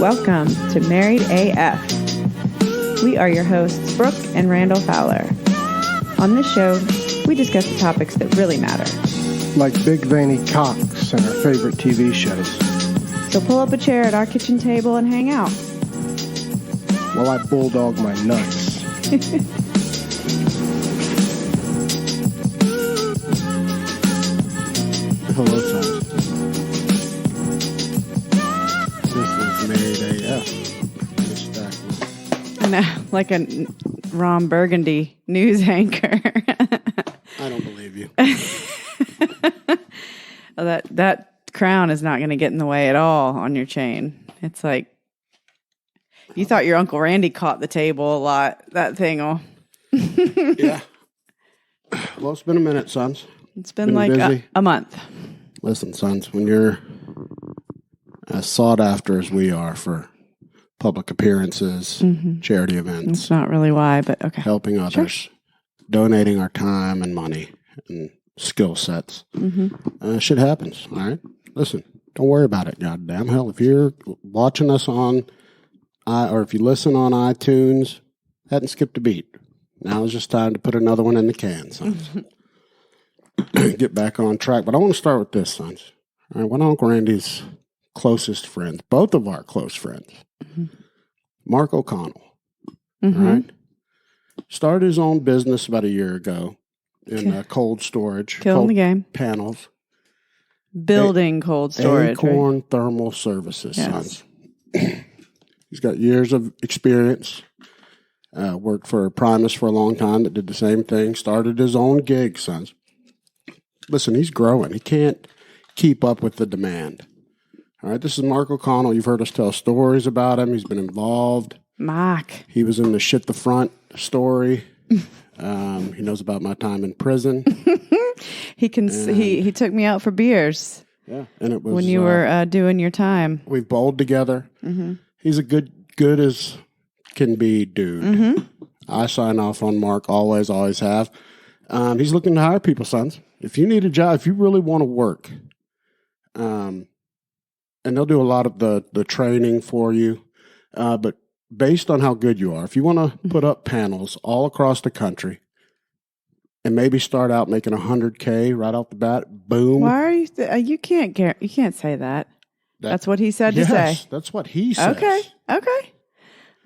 Welcome to Married AF. We are your hosts, Brooke and Randal Fowler. On this show, we discuss the topics that really matter. Like big veiny cocks and our favorite TV shows. So pull up a chair at our kitchen table and hang out. While I bulldog my nuts. Hello, sons. This is Married AF. No, like a Ron Burgundy news anchor. I don't believe you. That crown is not going to get in the way at all on your chain. It's like, you thought your Uncle Randy caught the table a lot. That thing will. Yeah. Well, it's been a minute, sons. It's been like a month. Listen, sons, when you're as sought after as we are for public appearances, charity events. It's not really why, but okay. Helping others, donating our time and money and skill sets. Shit happens, all right? Listen, don't worry about it, goddamn hell. If you're watching us or if you listen on iTunes, hadn't skipped a beat. Now it's just time to put another one in the can, sons. Get back on track. But I want to start with this, sons. All right, one of Uncle Randy's closest friends, both of our close friends, Mark O'Connell, all right, started his own business about a year ago in cold storage. Killing the game. Panels. Building cold storage. Acorn right? Thermal Services, Yes. sons. He's got years of experience. Worked for Primus for a long time that did the same thing. Started his own gig, sons. Listen, he's growing. He can't keep up with the demand. All right, this is Mark O'Connell. You've heard us tell stories about him. He's been involved. Mark. He was in the Shit the Front story. He knows about my time in prison. He took me out for beers. Yeah, and it was when you were doing your time. We've bowled together. He's a good as can be dude. I sign off on Mark, always have. He's looking to hire people, sons. If you need a job, if you really want to work, and they'll do a lot of the training for you, but based on how good you are, if you want to put up panels all across the country and maybe start out making $100K right off the bat, boom. Why are you? You can't say that. That's what he said to say. That's what he says. Okay. I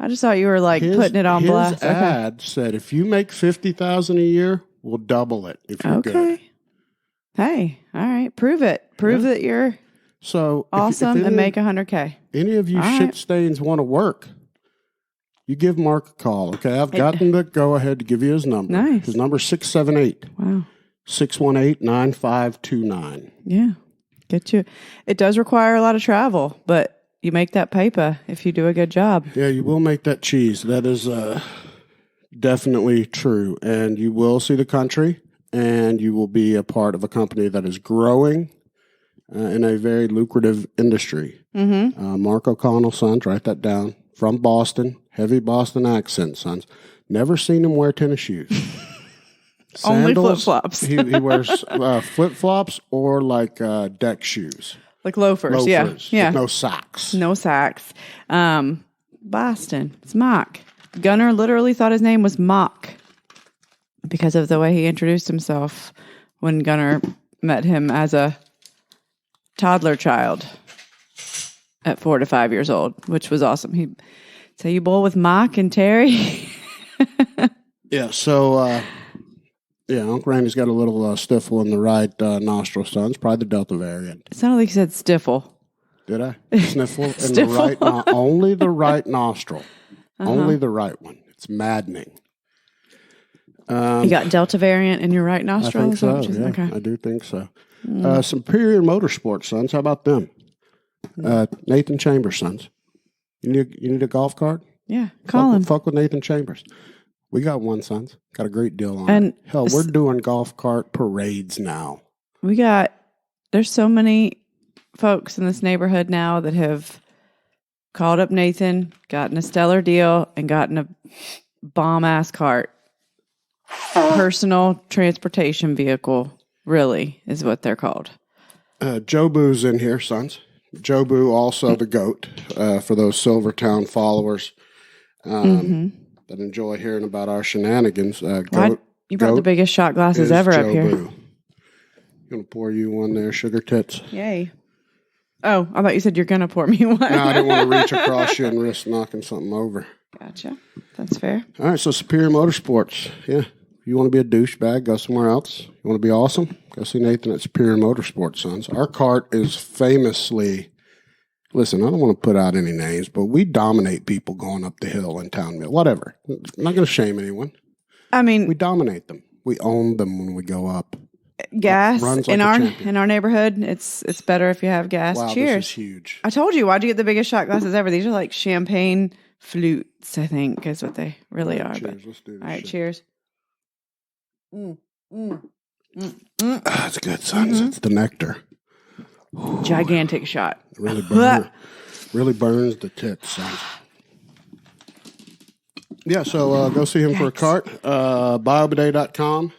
just thought you were putting it on blast. His ad said, if you make $50,000 a year, we'll double it if you're good. Hey, all right. Prove it. Prove that you're awesome and make $100K. Any of you shit stains want to work, you give Mark a call, okay? I've gotten the go-ahead to give you his number. Nice. His number is 678. Wow. 618-9529. Yeah. Get you. It does require a lot of travel, but you make that paper if you do a good job. Yeah, you will make that cheese. That is definitely true. And you will see the country, and you will be a part of a company that is growing in a very lucrative industry. Mark O'Connell, sons, write that down. From Boston, heavy Boston accent, sons. Never seen him wear tennis shoes. Only flip-flops. he wears flip-flops or deck shoes. Like loafers. Yeah. With no socks. No socks. Boston. It's Mock. Gunnar literally thought his name was Mock because of the way he introduced himself when Gunnar met him as a toddler child at 4 to 5 years old, which was awesome. He'd say, you bowl with Mock and Terry? Yeah, so... Uncle Randy's got a little stiffle in the right nostril, son. It's probably the Delta variant. It sounded like you said stiffle. Did I? Sniffle in the right only the right nostril. Only the right one. It's maddening. You got Delta variant in your right nostril? I think so, yeah. Okay. I do think so. Superior Motorsports, sons. How about them? Nathan Chambers, sons. You need a golf cart? Yeah, call him. Fuck with Nathan Chambers. We got one, sons. Got a great deal on and it. Hell, we're doing golf cart parades now. There's so many folks in this neighborhood now that have called up Nathan, gotten a stellar deal, and gotten a bomb-ass cart. Personal transportation vehicle, really, is what they're called. Joe Boo's in here, sons. Jobu, also the GOAT, for those Silvertown followers that enjoy hearing about our shenanigans. GOAT, you brought the biggest shot glasses ever up here. Jobu. Gonna pour you one there, sugar tits. Yay. Oh, I thought you said you're gonna pour me one. No, I didn't want to reach across you and risk knocking something over. Gotcha. That's fair. All right, so Superior Motorsports. Yeah. You want to be a douchebag, go somewhere else. You want to be awesome? Go see Nathan at Superior Motorsports, sons. Our cart is famously, listen, I don't want to put out any names, but we dominate people going up the hill in Town Mill. Whatever. I'm not going to shame anyone. I mean, we dominate them. We own them when we go up. Gas like in our neighborhood. It's better if you have gas. Wow, Cheers. This is huge. I told you, why'd you get the biggest shot glasses ever? These are like champagne flutes, I think, is what they really are. Cheers. But, let's do this. All right, shit. cheers. That's good, sons. It's the nectar. Ooh, gigantic shot. Really burns the tits, sons. Yeah, so go see him for a cart. Biobidet.com.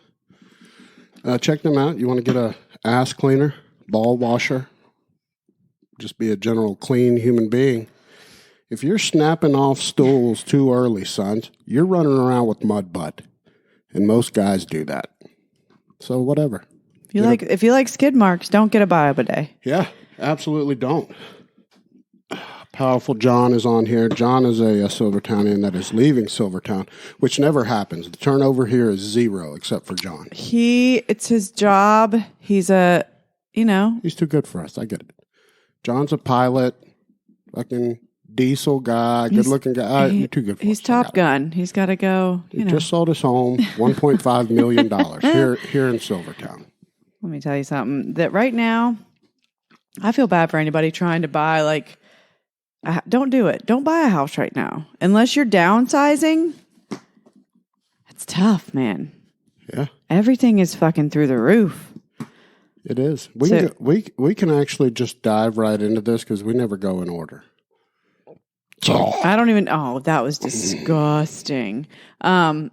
Check them out. You want to get a ass cleaner, ball washer, just be a general clean human being. If you're snapping off stools too early, sons, you're running around with mud butt. And most guys do that. So whatever. If you like skid marks, don't get a Biobidet. Yeah, absolutely don't. Powerful John is on here. John is a Silvertownian that is leaving Silvertown, which never happens. The turnover here is zero except for John. It's his job. He's He's too good for us. I get it. John's a pilot, fucking diesel guy, good-looking guy. You're too good for us. He's Top Gun. He's got to go. He just sold his home, $1.5 million here in Silvertown. Let me tell you something. That right now, I feel bad for anybody trying to buy, don't do it. Don't buy a house right now. Unless you're downsizing, it's tough, man. Yeah. Everything is fucking through the roof. It is. We can actually just dive right into this because we never go in order. I don't even. Oh, that was disgusting. I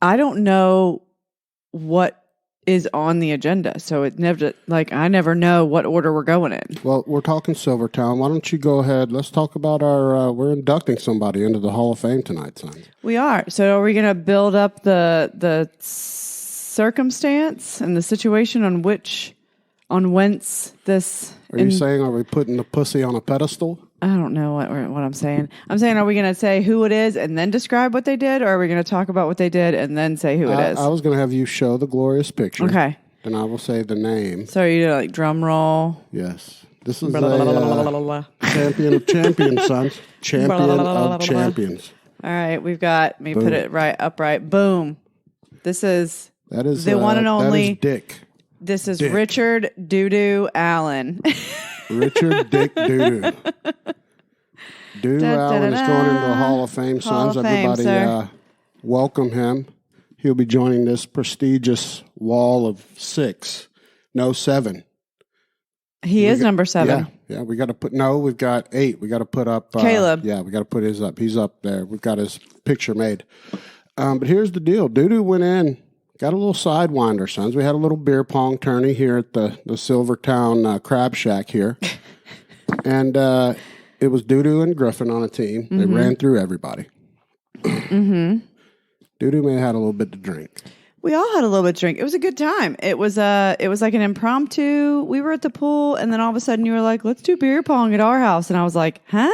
don't know what is on the agenda, so it never. I never know what order we're going in. Well, we're talking Silvertown. Why don't you go ahead? Let's talk about our. We're inducting somebody into the Hall of Fame tonight, son. We are. So, are we going to build up the circumstance and the situation on whence this? Are you saying, are we putting the pussy on a pedestal? I don't know what I'm saying. I'm saying, are we going to say who it is and then describe what they did, or are we going to talk about what they did and then say who it is? I was going to have you show the glorious picture. Okay. Then I will say the name. So are you doing drum roll? Yes. This is champion of champions, son. Champion of champions. All right. We've got, let me put it right upright. Boom. That is the one and only. That is Dick. This is Dick. Richard Doo-Doo Allen. Richard Dick Doo-Doo. Doo-Doo Allen is going into the Hall of Fame, sons. Everybody welcome him. He'll be joining this prestigious wall of 6. No, 7. He is number 7. Yeah, we got to put, we've got 8. We got to put up. Caleb. Yeah, we got to put his up. He's up there. We've got his picture made. But here's the deal. Doo-Doo went in. Got a little sidewinder, sons. We had a little beer pong tourney here at the Silvertown Crab Shack here. And it was Doo-Doo and Griffin on a team. They ran through everybody. Doo-Doo may have had a little bit to drink. We all had a little bit to drink. It was a good time. It was like an impromptu. We were at the pool, and then all of a sudden you were like, let's do beer pong at our house. And I was like, huh?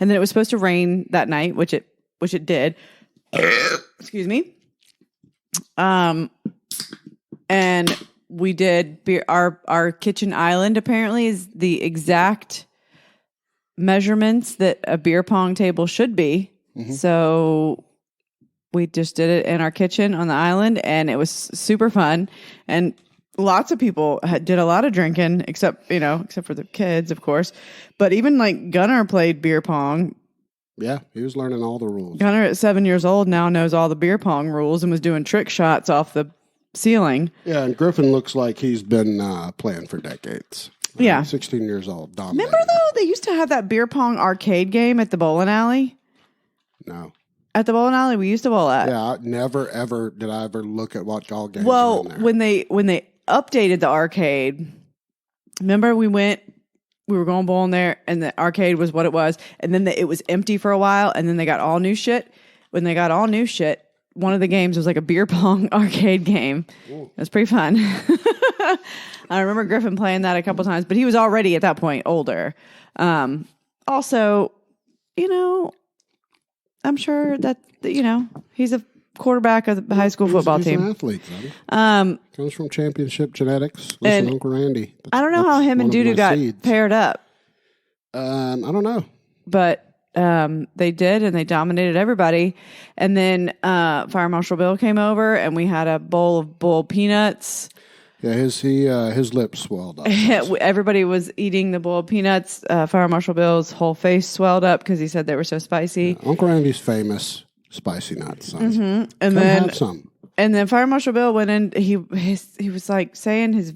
And then it was supposed to rain that night, which it did. Excuse me. And we did our kitchen island apparently is the exact measurements that a beer pong table should be. So we just did it in our kitchen on the island, and it was super fun. And lots of people did a lot of drinking, except for the kids, of course. But even Gunnar played beer pong. Yeah, he was learning all the rules. Gunnar at 7 years old now knows all the beer pong rules and was doing trick shots off the ceiling. Yeah, and Griffin looks like he's been playing for decades. Yeah. 16 years old. Dominating. Remember, though, they used to have that beer pong arcade game at the bowling alley? No. At the bowling alley, we used to bowl at. Yeah, never, ever did I ever look at what all games were in there. when they updated the arcade, remember we went we were going bowling there, and the arcade was what it was. And then it was empty for a while, and then they got all new shit. When they got all new shit, one of the games was like a beer pong arcade game. Ooh. It was pretty fun. I remember Griffin playing that a couple times, but he was already at that point older. Also, you know, I'm sure that, you know, he's a quarterback of the high school football team. He's an athlete, buddy. Comes from championship genetics. Listen, Uncle Randy. I don't know how him and Dudu got paired up. I don't know. But they did, and they dominated everybody. And then Fire Marshal Bill came over, and we had a bowl of boiled peanuts. Yeah, his lips swelled up. Everybody was eating the boiled peanuts. Fire Marshal Bill's whole face swelled up because he said they were so spicy. Yeah, Uncle Randy's famous spicy nuts. Mm-hmm. And come then have some. And then Fire Marshal Bill went in. He was like saying his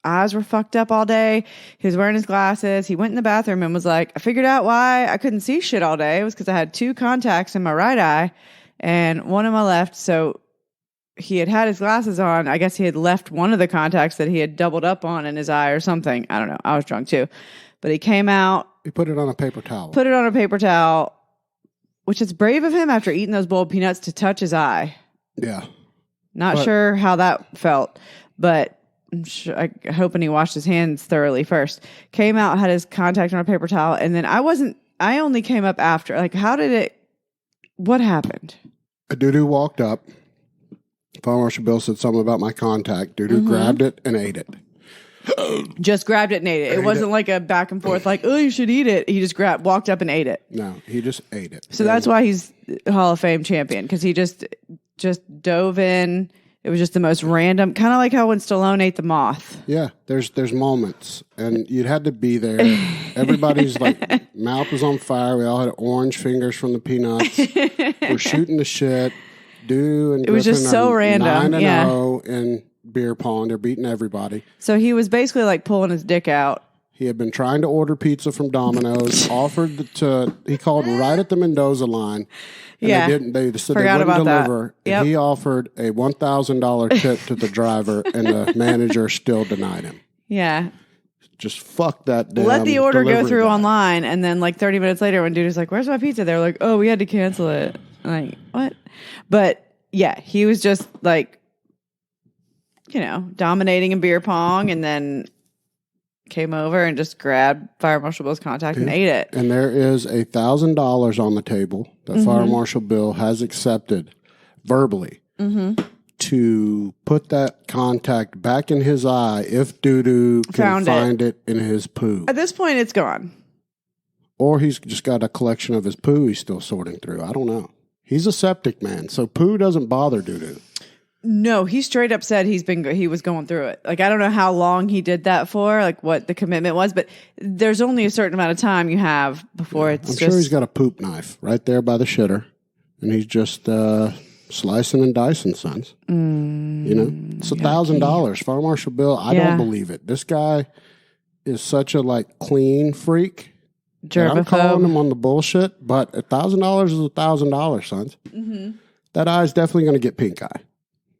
eyes were fucked up all day. He was wearing his glasses. He went in the bathroom and was like, I figured out why I couldn't see shit all day. It was because I had 2 contacts in my right eye and one in my left. So he had his glasses on. I guess he had left one of the contacts that he had doubled up on in his eye or something. I don't know. I was drunk too. But he came out. He put it on a paper towel. Which is brave of him after eating those boiled peanuts to touch his eye. Yeah. Not sure how that felt, but I'm hoping he washed his hands thoroughly first. Came out, had his contact on a paper towel, and then I only came up after. Like, what happened? A Dudu walked up. Fire Marshal Bill said something about my contact. Dudu grabbed it and ate it. Just grabbed it and ate it. It wasn't like a back and forth like, oh, you should eat it. He just walked up and ate it. No, he just ate it. So that's why he's Hall of Fame champion, because he just dove in. It was just the most random, kind of like how when Stallone ate the moth. Yeah, there's moments, and you'd had to be there. Everybody's like mouth was on fire. We all had orange fingers from the peanuts. We're shooting the shit. It was just so random. 9-0 in beer pong. They're beating everybody. So he was basically like pulling his dick out. He had been trying to order pizza from Domino's. He called right at the Mendoza line. And they said Forgot they wouldn't deliver. That. Yep. And he offered a $1,000 tip to the driver, and the manager still denied him. Yeah. Just fuck that damn Let the order go through guy. online, and then like 30 minutes later when dude was like, where's my pizza? They're like, oh, we had to cancel it. I'm like, what? But yeah, he was just like, you know, dominating in beer pong, and then came over and just grabbed Fire Marshal Bill's contact and ate it. And there is $1,000 on the table that Fire Marshal Bill has accepted verbally to put that contact back in his eye if Dudu can find it in his poo. At this point, it's gone. Or he's just got a collection of his poo he's still sorting through. I don't know. He's a septic man, so poo doesn't bother Dudu. No, he straight up said he was going through it. Like, I don't know how long he did that for, like what the commitment was, but there's only a certain amount of time you have before it's I'm sure he's got a poop knife right there by the shitter, and he's just slicing and dicing, sons. You know, it's $1,000. Fire Marshal Bill, I don't believe it. This guy is such a clean freak. I'm calling him on the bullshit, but $1,000 is $1,000, sons. Mm-hmm. That eye's definitely going to get pink eye.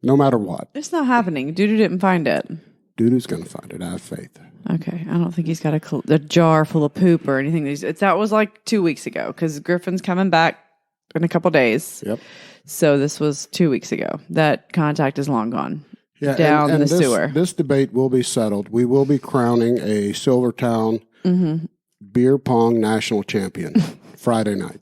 No matter what. It's not happening. Dudu didn't find it. Dudu's going to find it. I have faith. Okay. I don't think he's got a jar full of poop or anything. That was like 2 weeks ago, because Griffin's coming back in a couple days. Yep. So this was 2 weeks ago. That contact is long gone. Yeah, down the sewer. This debate will be settled. We will be crowning a Silvertown beer pong national champion Friday night.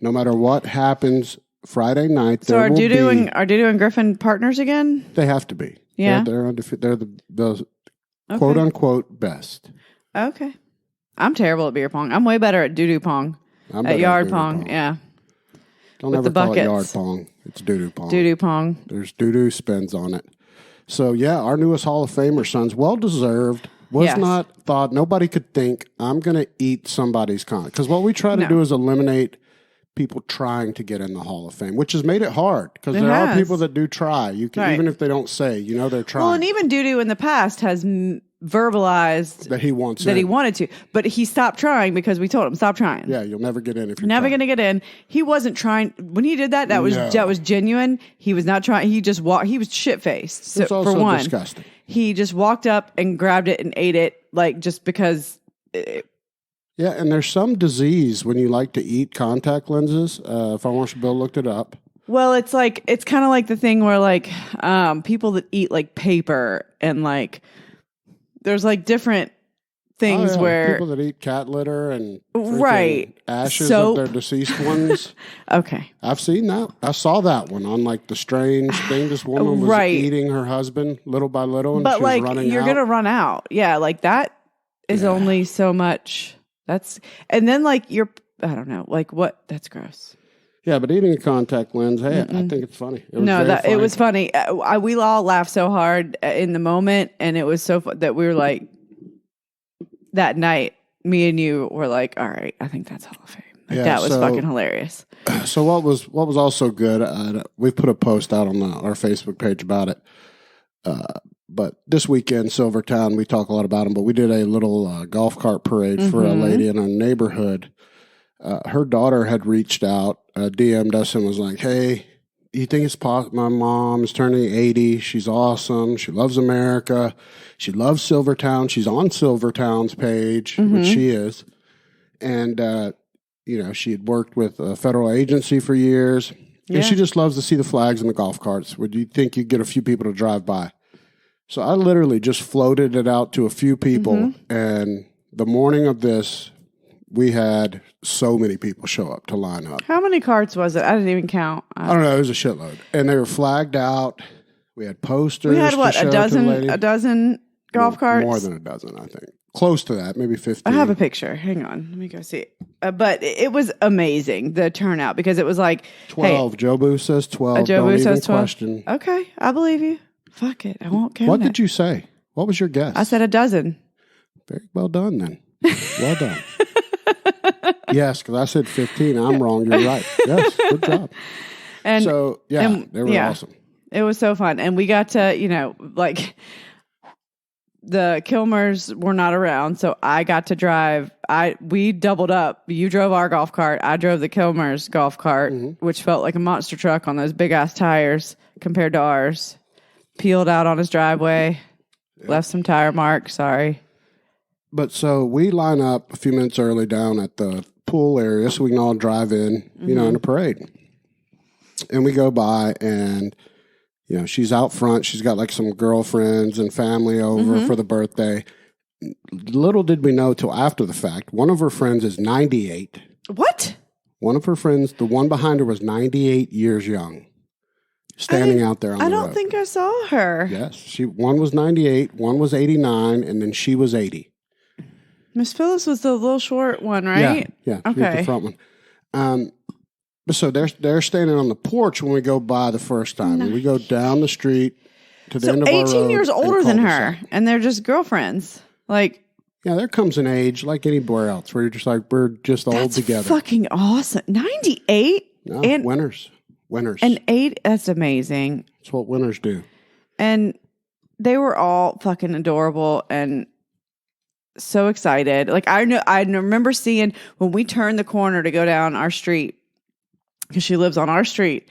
No matter what happens Friday night. So are Dudu and Griffin partners again? They have to be. Yeah. They're the quote unquote best. Okay. I'm terrible at beer pong. I'm way better at Dudu pong. At yard pong. Yeah. Don't ever call it yard pong. It's Dudu pong. Dudu pong. There's Dudu spins on it. So yeah, our newest Hall of Famer, sons, well deserved. Not thought. Nobody could think I'm going to eat somebody's content, because what we try to do is eliminate people trying to get in the Hall of Fame, which has made it hard, because there are people that do try. You can, even if they don't say, they're trying. Well, and even Dudu in the past has verbalized that he wanted to, but he stopped trying because we told him stop trying. Yeah, you'll never get in if you're never going to get in. He wasn't trying when he did that. That was genuine. He was not trying. He just walked. He was shit faced. So it's also for one, disgusting. He just walked up and grabbed it and ate it, like just because Yeah, and there's some disease when you like to eat contact lenses. Pharmacy Bill looked it up. Well, it's kind of like the thing where like people that eat like paper and like there's like different things where people that eat cat litter and right ashes soap. of their deceased ones. Okay, I've seen that. I saw that one on like the strange thing. This woman was eating her husband little by little, and but she like was running you're out. gonna run out. Yeah, like that is only so much. And then like I don't know, like what? That's gross. Yeah, but eating a contact lens, hey, I think it's funny. It was funny. We all laughed so hard in the moment, and it was so that we were like, that night, me and you were like, all right, I think that's Hall of Fame. Like, that was fucking hilarious. So what was also good? We've put a post out on our Facebook page about it. But this weekend, Silvertown, we talk a lot about them, but we did a little golf cart parade for a lady in our neighborhood. Her daughter had reached out, DM'd us and was like, hey, you think it's possible? My mom is turning 80. She's awesome. She loves America. She loves Silvertown. She's on Silvertown's page, which she is. And, she had worked with a federal agency for years. Yeah. And she just loves to see the flags and the golf carts. Would you think you'd get a few people to drive by? So I literally just floated it out to a few people. And the morning of this, we had so many people show up to line up. How many carts was it? I didn't even count. I don't know. It was a shitload. And they were flagged out. We had posters. We had what, a dozen golf carts? More than a dozen, I think. Close to that, maybe 15. I have a picture. Hang on. Let me go see it. But it was amazing, the turnout, because it was like 12. Hey, Jobu says 12. Jobu says 12. Question. Okay, I believe you. Fuck it. I won't count What did you say? What was your guess? I said a dozen. Very well done, then. Well done. Yes, because I said 15. I'm wrong. You're right. Yes, good job. And so, they were awesome. It was so fun. And we got to, like, the Kilmers were not around, so I got to drive. We doubled up. You drove our golf cart. I drove the Kilmers golf cart, which felt like a monster truck on those big-ass tires compared to ours. Peeled out on his driveway. Yep. Left some tire marks. Sorry. But so we line up a few minutes early down at the pool area so we can all drive in, in a parade. And we go by and, she's out front. She's got like some girlfriends and family over for the birthday. Little did we know till after the fact, one of her friends is 98. What? One of her friends, the one behind her was 98 years young. Standing out there on the road. I don't think I saw her. Yes. One was 98, one was 89, and then she was 80. Miss Phyllis was the little short one, right? Yeah. Okay. The front one. So they're standing on the porch when we go by the first time. Nice. And we go down the street to the end of our road. 18 years older than her, and they're just girlfriends. Like, yeah, there comes an age like anywhere else where you're just like, we're just old together. That's fucking awesome. 98? No, and winners. And 8, that's amazing. That's what winners do. And they were all fucking adorable and so excited. Like, I remember seeing when we turned the corner to go down our street, because she lives on our street.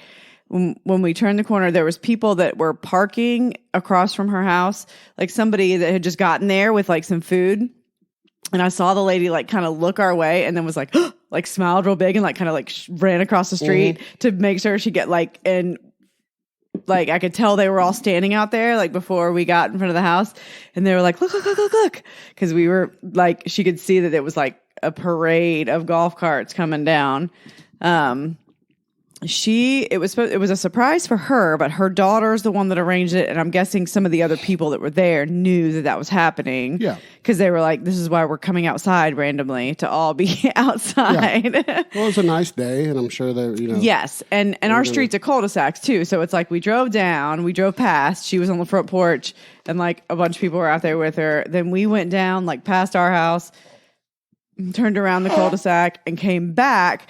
When we turned the corner, there was people that were parking across from her house, like somebody that had just gotten there with like some food. And I saw the lady like kind of look our way and then was like, like smiled real big and like kind of like ran across the street to make sure she get like, and like I could tell they were all standing out there like before we got in front of the house. And they were like, look. Because we were like, she could see that it was like a parade of golf carts coming down. It was a surprise for her, but her daughter's the one that arranged it, and I'm guessing some of the other people that were there knew that was happening. Yeah, because they were like, "This is why we're coming outside randomly to all be outside." Yeah. Well, it was a nice day, and I'm sure they, Yes, and our streets are cul-de-sacs too, so it's like we drove past. She was on the front porch, and like a bunch of people were out there with her. Then we went down like past our house, turned around the cul-de-sac, and came back.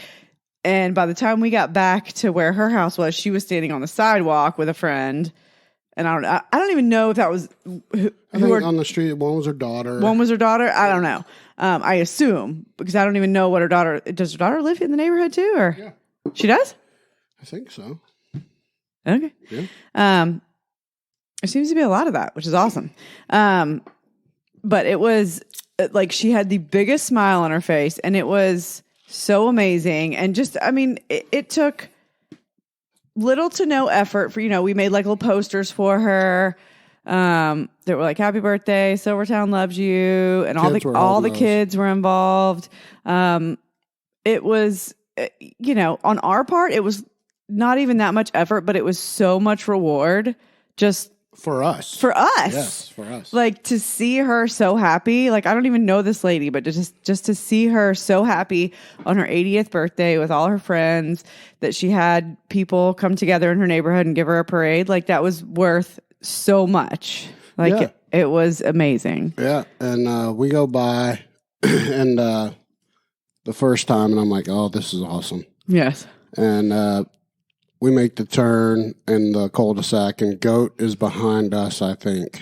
And by the time we got back to where her house was, she was standing on the sidewalk with a friend. And I don't even know if that was on the street. One was her daughter. I don't know. I assume, because I don't even know what her daughter. Does her daughter live in the neighborhood too, or yeah, she does? I think so. Okay. Yeah. There seems to be a lot of that, which is awesome. But it was like she had the biggest smile on her face, and it was so amazing. And just, I mean, it took little to no effort for, we made like little posters for her that were like, happy birthday, Silvertown loves you, and all the kids were involved. It was, on our part, it was not even that much effort, but it was so much reward just for us. Yes, for us. Like, to see her so happy. Like, I don't even know this lady, but just to see her so happy on her 80th birthday with all her friends, that she had people come together in her neighborhood and give her a parade. Like, that was worth so much. Like, it was amazing. Yeah. And we go by and the first time, and I'm like, oh, this is awesome. Yes. And we make the turn in the cul-de-sac, and Goat is behind us, I think.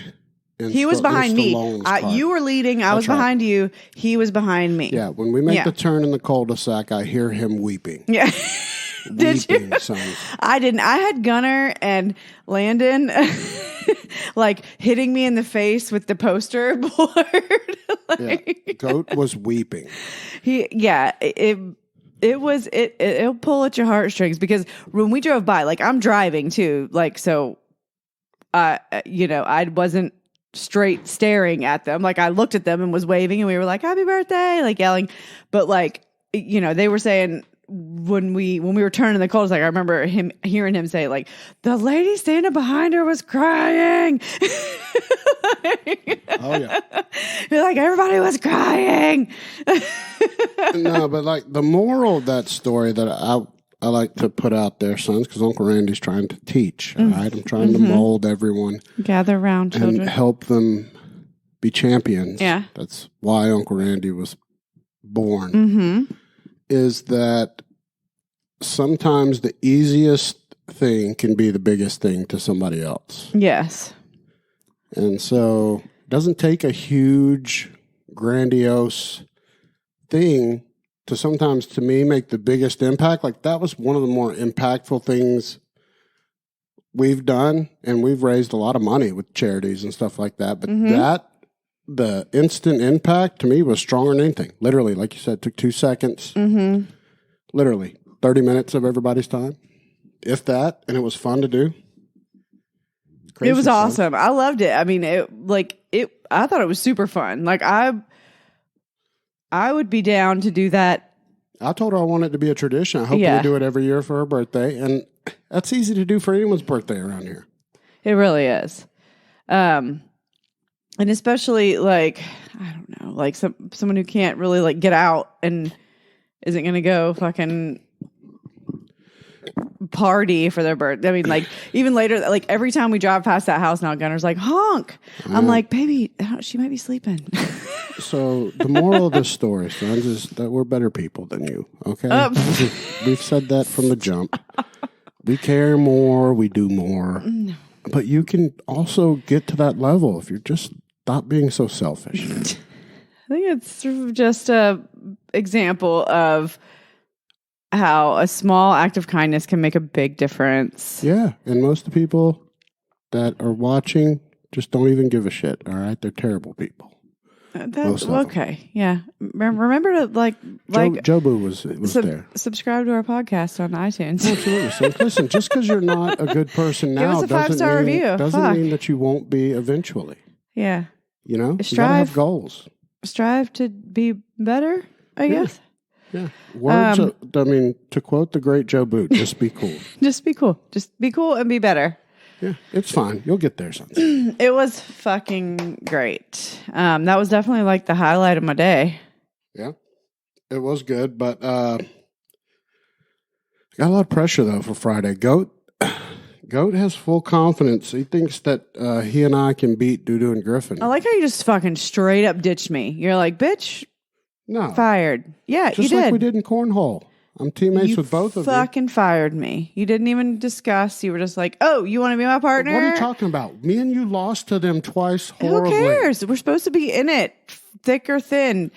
He was behind me. You were leading. I was behind you. He was behind me. Yeah. When we make the turn in the cul-de-sac, I hear him weeping. Yeah. Did you? Sons. I didn't. I had Gunnar and Landon like hitting me in the face with the poster board. Goat was weeping. It'll pull at your heartstrings, because when we drove by, like, I'm driving too, like, so, I wasn't straight staring at them. Like, I looked at them and was waving, and we were like, happy birthday, like yelling. But like, they were saying when we were turning the cul-de-sac, I remember hearing him say, like, the lady standing behind her was crying. Oh yeah. You're like, everybody was crying. No, but like the moral of that story that I like to put out there, sons, because Uncle Randy's trying to teach. All right, I'm trying to mold everyone, gather around children, and help them be champions. Yeah, that's why Uncle Randy was born. Is that sometimes the easiest thing can be the biggest thing to somebody else. Yes. And so it doesn't take a huge, grandiose thing to sometimes, to me, make the biggest impact. Like, that was one of the more impactful things we've done, and we've raised a lot of money with charities and stuff like that. But the instant impact to me was stronger than anything. Literally, like you said, took 2 seconds. Literally 30 minutes of everybody's time, if that, and it was fun to do. Crazy it was fun. Awesome. I loved it. I mean, I thought it was super fun. Like, I would be down to do that. I told her I want it to be a tradition. I hope we do it every year for her birthday, and that's easy to do for anyone's birthday around here. It really is. And especially, like, I don't know, like someone who can't really, like, get out and isn't going to go fucking party for their birthday. I mean, like, even later, like, every time we drive past that house now, Gunner's like, honk. I'm like, baby, she might be sleeping. So the moral of this story, sons, is that we're better people than you, okay? We've said that from the jump. We care more, we do more. But you can also get to that level if you're just stop being so selfish. I think it's sort of just a example of how a small act of kindness can make a big difference. Yeah, and most of the people that are watching just don't even give a shit, all right? They're terrible people. That's okay. Yeah. Remember to like Joe Boo was there. Subscribe to our podcast on iTunes. Absolutely. So listen, just because you're not a good person now Give us a 5-star review. Doesn't mean that you won't be eventually. Yeah. You know? You gotta have goals. Strive to be better, I guess. Yeah. Words to quote the great Joe Boo, just be cool. Just be cool. Just be cool and be better. Yeah, it's fine. You'll get there someday. It was fucking great. That was definitely like the highlight of my day. Yeah, it was good, but got a lot of pressure though for Friday. Goat has full confidence. He thinks that he and I can beat Dudu and Griffin. I like how you just fucking straight up ditched me. You're like, bitch, no, fired. Yeah, just you did. Like we did in cornhole. I'm teammates with both of you. You fucking fired me. You didn't even discuss. You were just like, oh, you want to be my partner? What are you talking about? Me and you lost to them twice horribly. Who cares? We're supposed to be in it, thick or thin.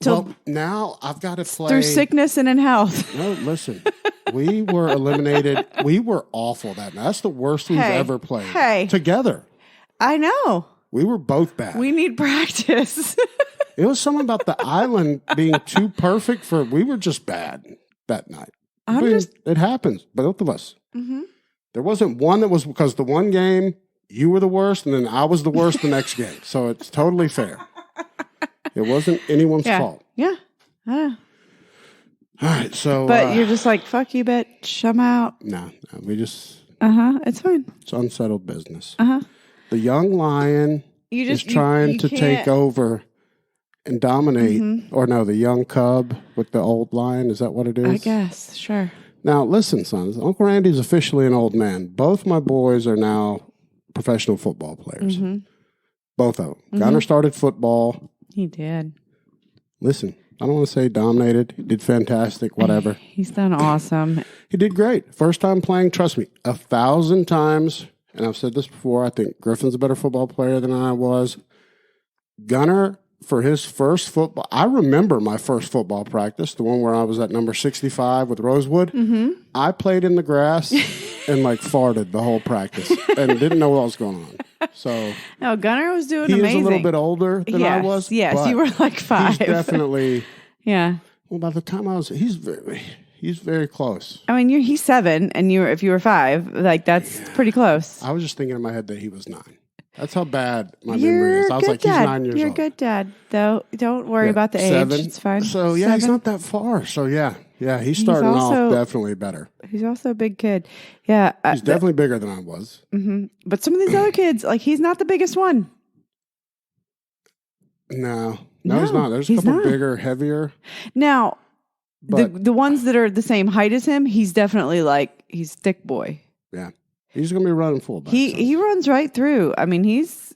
Well, now I've got to play. Through sickness and in health. No, listen. We were eliminated. We were awful that night. That's the worst we've ever played. Hey. Together. I know. We were both bad. We need practice. It was something about the island being too perfect for. We were just bad that night. It happens, both of us. Mm-hmm. There wasn't one that was because the one game you were the worst, and then I was the worst the next game. So it's totally fair. It wasn't anyone's fault. Yeah. All right, so. But you're just like, fuck you, bitch. I'm out. No, we just. It's fine. It's unsettled business. The young lion is trying to take over and dominate. Mm-hmm. Or no, the young cub with the old lion. Is that what it is? I guess. Sure. Now, listen, sons. Uncle Randy's officially an old man. Both my boys are now professional football players. Mm-hmm. Both of them. Mm-hmm. Gunner started football. He did. Listen, I don't want to say dominated. He did fantastic, whatever. He's done awesome. He did great. First time playing, trust me, 1,000 times. And I've said this before, I think Griffin's a better football player than I was. Gunner, for his first football, I remember my first football practice, the one where I was at number 65 with Rosewood. Mm-hmm. I played in the grass and like farted the whole practice and didn't know what was going on. So no, Gunner was doing amazing. He is a little bit older than I was. Yes, you were like 5. He's definitely. Yeah. Well, by the time I was, he's very close. I mean, he's 7, and if you were 5, like that's pretty close. I was just thinking in my head that he was 9. That's how bad my memory is. I was like, he's 9 years old. You're a good dad, though. Don't worry about the age. 7. It's fine. So, yeah, 7. He's not that far. So, yeah, he's starting off definitely better. He's also a big kid. Yeah. He's definitely bigger than I was. Mm-hmm. But some of these other kids, like, he's not the biggest one. No, he's not. There's a couple bigger, heavier. Now, the ones that are the same height as him, he's definitely he's thick boy. Yeah. He's going to be running fullback. He runs right through. I mean, he's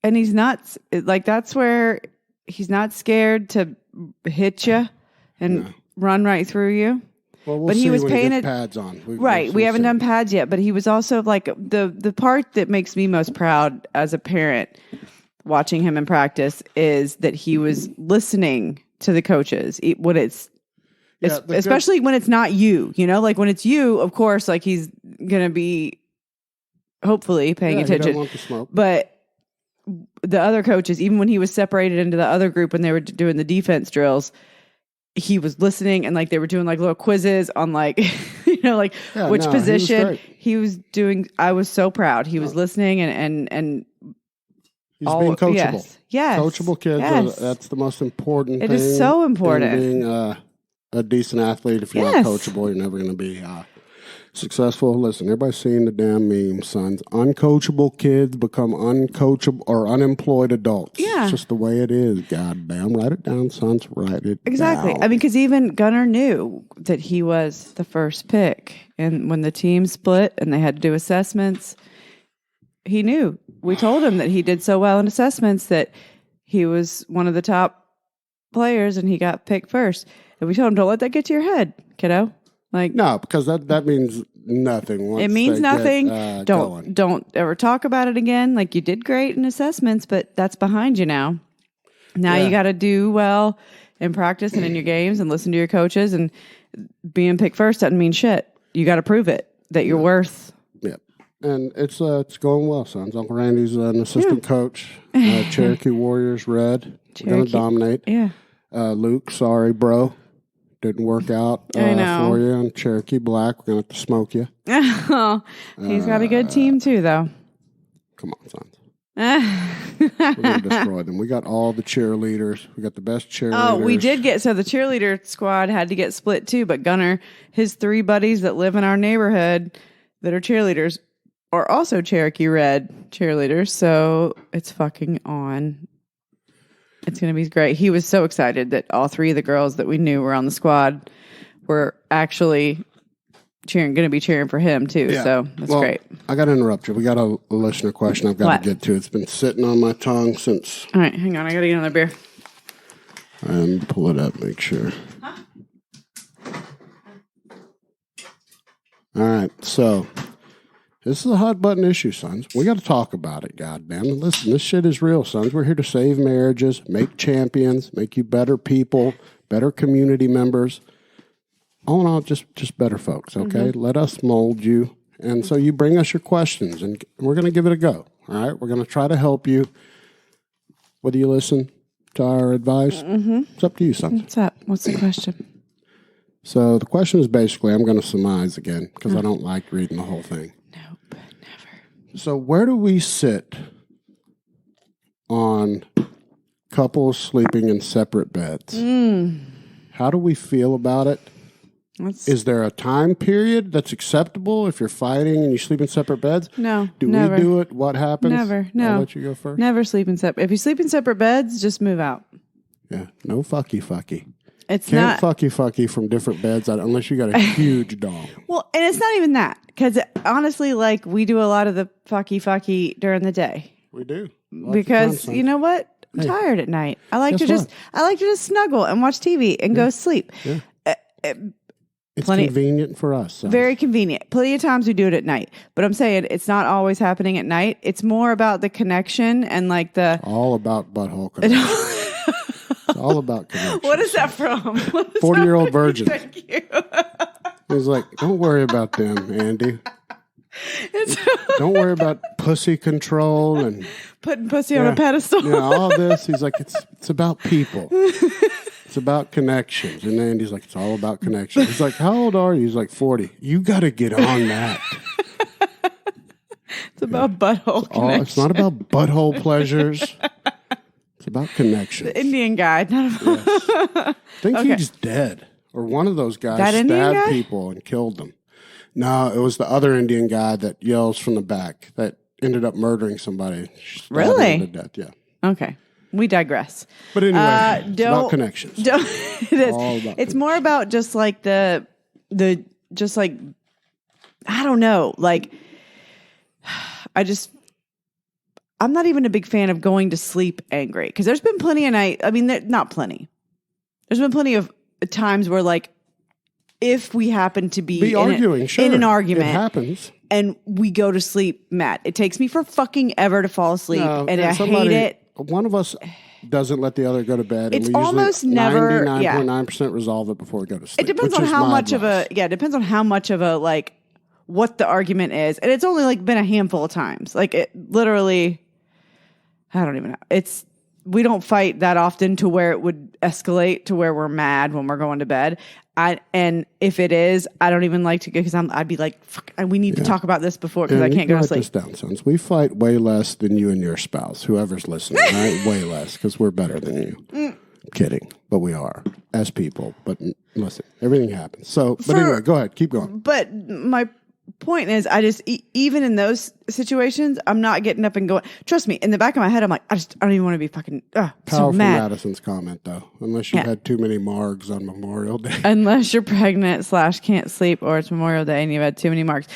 not, like, that's where he's not scared to hit you and run right through you. Well, we'll see he was when he gets pads on. We haven't done pads yet, but he was also like the part that makes me most proud as a parent watching him in practice is that he was listening to the coaches when it's, especially when it's not you, like when it's you, of course, like he's going to be hopefully paying attention. He don't want the smoke. But the other coaches, even when he was separated into the other group when they were doing the defense drills, he was listening and like they were doing like little quizzes on like, which position he was doing. I was so proud. He was listening and he's being coachable. Yes. Coachable kids. That's the most important thing. It is so important. Being a decent athlete. If you're not coachable, you're never going to be successful. Listen, everybody's seeing the damn meme, sons. Uncoachable kids become uncoachable or unemployed adults. Yeah. It's just the way it is. God damn. Write it down, sons. Write it Exactly. down. I mean, because even Gunner knew that he was the first pick. And when the team split and they had to do assessments, he knew. We told him that he did so well in assessments that he was one of the top players and he got picked first. And we told him, don't let that get to your head, kiddo. Like, no, because that means nothing. It means nothing. Don't ever talk about it again. Like, you did great in assessments, but that's behind you now. Now you got to do well in practice and in your games and listen to your coaches. And being picked first doesn't mean shit. You got to prove it that you're worth. Yeah, and it's going well, sons. Uncle Randy's an assistant coach. Cherokee Warriors Red. We're going to dominate. Yeah. Luke, sorry, bro. Didn't work out for you on Cherokee Black. We're going to have to smoke you. He's got a good team, too, though. Come on, sons. We're going to destroy them. We got all the cheerleaders. We got the best cheerleaders. Oh, we did so the cheerleader squad had to get split, too. But Gunner, his 3 buddies that live in our neighborhood that are cheerleaders are also Cherokee Red cheerleaders. So it's fucking on. It's going to be great. He was so excited that all 3 of the girls that we knew were on the squad were actually going to be cheering for him too. Yeah. So that's great. I got to interrupt you. We got a listener question I've got to get to. It's been sitting on my tongue since. All right, hang on. I got to get another beer. And pull it up, make sure. Huh? All right, so this is a hot button issue, sons. We got to talk about it, goddamn. Listen, this shit is real, sons. We're here to save marriages, make champions, make you better people, better community members. All in all, just better folks, okay? Mm-hmm. Let us mold you. And so you bring us your questions, and we're going to give it a go, all right? We're going to try to help you, whether you listen to our advice? Mm-hmm. It's up to you, son. What's up? What's the question? So the question is basically, I'm going to surmise again because I don't like reading the whole thing. Nope, never. So where do we sit on couples sleeping in separate beds? How do we feel about it? Is there a time period that's acceptable if you're fighting and you sleep in separate beds? No. Do never. we do it? What happens? Never. No. I'll let you go first. Never sleep in separate. If you sleep in separate beds, just move out. Yeah. No fucky. It's Can't not fucky from different beds unless you got a huge dog. Well, and it's not even that because honestly, like we do a lot of the fucky during the day. We do. Because you know what? I'm tired at night. I like to just snuggle and watch TV and go sleep. Yeah. It's convenient for us. So. Very convenient. Plenty of times we do it at night. But I'm saying it's not always happening at night. It's more about the connection and like the... All about butthole connection. It's all about connection. What is that from? 40-year-old virgin. Thank you. He's like, don't worry about them, Andy. Don't worry about pussy control and... Putting pussy on a pedestal. Yeah, all this. He's like, it's about people. It's about connections. And Andy's like, it's all about connections. He's like, how old are you? He's like, 40. You got to get on that. It's about butthole connection. It's not about butthole pleasures. It's about connections. The Indian guy. Yes. I think he's dead. Or one of those guys stabbed people and killed them. No, it was the other Indian guy that yells from the back that ended up murdering somebody. Really? To death. Yeah. Okay. We digress. But anyway, it's about connections. It is. It's more about just like the just like, I don't know. Like, I'm not even a big fan of going to sleep angry because there's been plenty of night. I mean, not plenty. There's been plenty of times where like, if we happen to be arguing, in an argument, it happens. And we go to sleep, Matt. It takes me for fucking ever to fall asleep, and I hate it. One of us doesn't let the other go to bed. It's and we almost never 99.9% resolve it before we go to sleep. It depends on how much of a it depends on how much of a like what the argument is, and it's only like been a handful of times. Like it literally, I don't even know. We don't fight that often to where it would escalate to where we're mad when we're going to bed. And if it is, I don't even like to go because I'd be like, fuck, we need to talk about this before because I can't go to sleep. Write this down, sons. We fight way less than you and your spouse, whoever's listening, right? Way less because we're better than you. I'm kidding, but we are as people. But listen, everything happens. So, but anyway, go ahead, keep going. But my point is, I just even in those situations, I'm not getting up and going. Trust me, in the back of my head, I'm like, I don't even want to be fucking so mad. Madison's comment though, unless you had too many margs on Memorial Day, unless you're pregnant / can't sleep, or it's Memorial Day and you've had too many marks.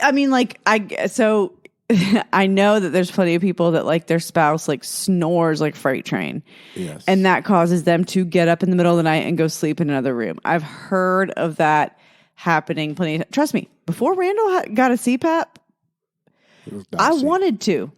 I mean, like so. I know that there's plenty of people that like their spouse like snores like freight train. Yes, and that causes them to get up in the middle of the night and go sleep in another room. I've heard of that happening plenty of trust me, before Randall got a CPAP, I wanted to